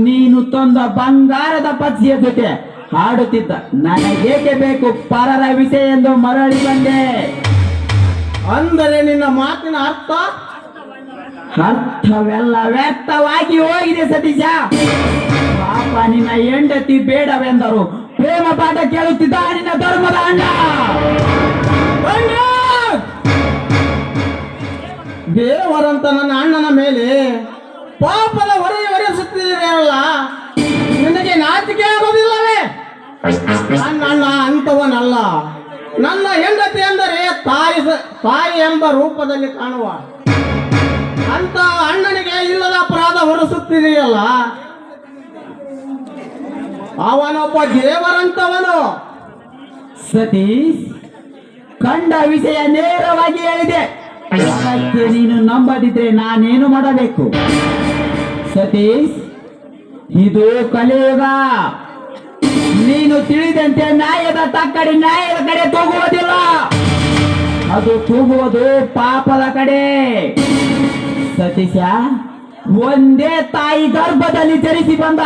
ನೀನು ತಂದ ಬಂಗಾರದ ಪಕ್ಷಿಯ ಜೊತೆ ಹಾಡುತ್ತಿದ್ದ ನನಗೇಕೆ ಬೇಕು ಪರರ ವಿಷಯ ಎಂದು ಮರಳಿ ಬಂದೆ. ಅಂದರೆ ನಿನ್ನ ಮಾತಿನ ಅರ್ಥ? ಅರ್ಥವೆಲ್ಲ ವ್ಯರ್ಥವಾಗಿ ಹೋಗಿದೆ ಸತೀಶ. ಪಾಪ ನಿನ್ನ ಹೆಂಡತಿ ಬೇಡವೆಂದರು ಪ್ರೇಮ ಪಾಠ ಕೇಳುತ್ತಿದ್ದ ನಿನ್ನ ಧರ್ಮದ ಅಣ್ಣ. ದೇವರಂತ ನನ್ನ ಅಣ್ಣನ ಮೇಲೆ ಪಾಪದ ಹೊರೆಸುತ್ತಿದ್ದೀರಲ್ಲ, ನಿನಗೆ ನಾಚಿಕೆ ಆಗೋದಿಲ್ಲವೇ? ನನ್ನ ಅಣ್ಣ ಅಂತವನಲ್ಲ. ನನ್ನ ಹೆಂಡತಿ ಎಂದರೆ ತಾಯಿ ಎಂಬ ರೂಪದಲ್ಲಿ ಕಾಣುವ ಅಂತ ಅಣ್ಣನಿಗೆ ಇಲ್ಲದ ಅಪರಾಧ ಹೊರಿಸುತ್ತಿದೆಯಲ್ಲ. ಅವನೊಬ್ಬ ದೇವರಂತವನು. ಸತೀಶ್, ಕಂಡ ವಿಷಯ ನೇರವಾಗಿ ಹೇಳಿದೆ. ಅದಕ್ಕೆ ನೀನು ನಂಬದಿದ್ರೆ ನಾನೇನು ಮಾಡಬೇಕು? ಸತೀಶ್, ಇದು ಕಲಿಯುಗ. ನೀನು ತಿಳಿದಂತೆ ನ್ಯಾಯದ ತಕ್ಕಡಿ ನ್ಯಾಯದ ಕಡೆ ತೂಗುವುದಿಲ್ಲ, ಅದು ತೂಗುವುದು ಪಾಪದ ಕಡೆ. ಸತೀಶ, ಒಂದೇ ತಾಯಿ ಗರ್ಭದಲ್ಲಿ ಜನಿಸಿ ಬಂದ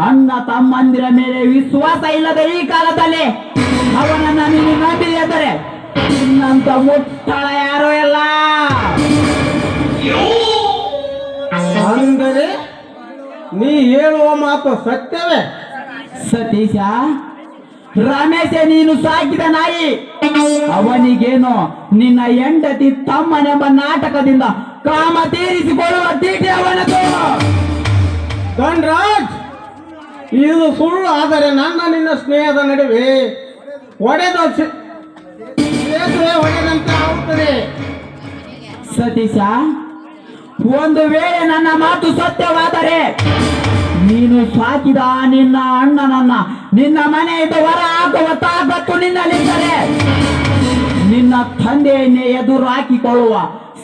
ಅಣ್ಣ ತಮ್ಮಂದಿರ ಮೇಲೆ ವಿಶ್ವಾಸ ಇಲ್ಲದ ಈ ಕಾಲದಲ್ಲಿ ಅವನನ್ನ ನೀನು ನಂಬಿದರೆ ನಿನ್ನಂತ ಮುಟ್ಟಳ ಯಾರೋ ಇಲ್ಲ. ಅಂದರೆ ನೀ ಹೇಳುವ ಮಾತು ಸತ್ಯವೇ? ಸತೀಶ, ರಮೇಶ ನೀನು ಸಾಕಿದ ನಾಯಿ. ಅವನಿಗೇನೋ ನಿನ್ನ ಹೆಂಡತಿ ತಮ್ಮನೆಂಬ ನಾಟಕದಿಂದ ಕಾಮ ತೀರಿಸಿಕೊಳ್ಳುವ ತೀಟೆ ಅವನದು. ಧನ್ರಾಜ್, ಇದು ಸುಳ್ಳು ಆದರೆ ನನ್ನ ನಿನ್ನ ಸ್ನೇಹದ ನಡುವೆ ಸೇತುವೆ ಹೊಡೆದಂತೆ ಆಗುತ್ತದೆ. ಸತೀಶ, ಒಂದು ವೇಳೆ ನನ್ನ ಮಾತು ಸತ್ಯವಾದರೆ ನೀನು ಸಾಕಿದ ನಿನ್ನ ಅಣ್ಣನನ್ನ ನಿನ್ನ ಮನೆಯಿಂದ ಹೊರ ಹಾಕುವ ತಾಕತ್ತು ನಿನ್ನಲ್ಲಿದ್ದರೆ, ನಿನ್ನ ತಂದೆಯನ್ನೇ ಎದುರು ಹಾಕಿಕೊಳ್ಳುವ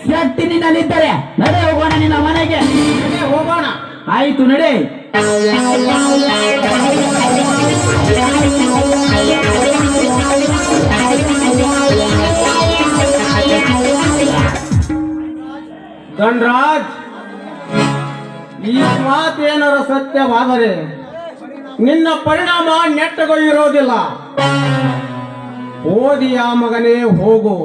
ಶಕ್ತಿ ನಿನ್ನಲ್ಲಿದ್ದರೆ ನಡೆ ಹೋಗೋಣ ನಿನ್ನ ಮನೆಗೆ. ನಡೆ ಹೋಗೋಣ. ಆಯ್ತು, ನಡೆ. ಧನ್ರಾಜ್, ಈ ಮಾತೇನರ ಸತ್ಯವಾದರೆ ನಿನ್ನ ಪರಿಣಾಮ ನೆಟ್ಟಗೊಳ್ಳಿರೋದಿಲ್ಲ. ಓದಿಯ ಮಗನೇ ಹೋಗು.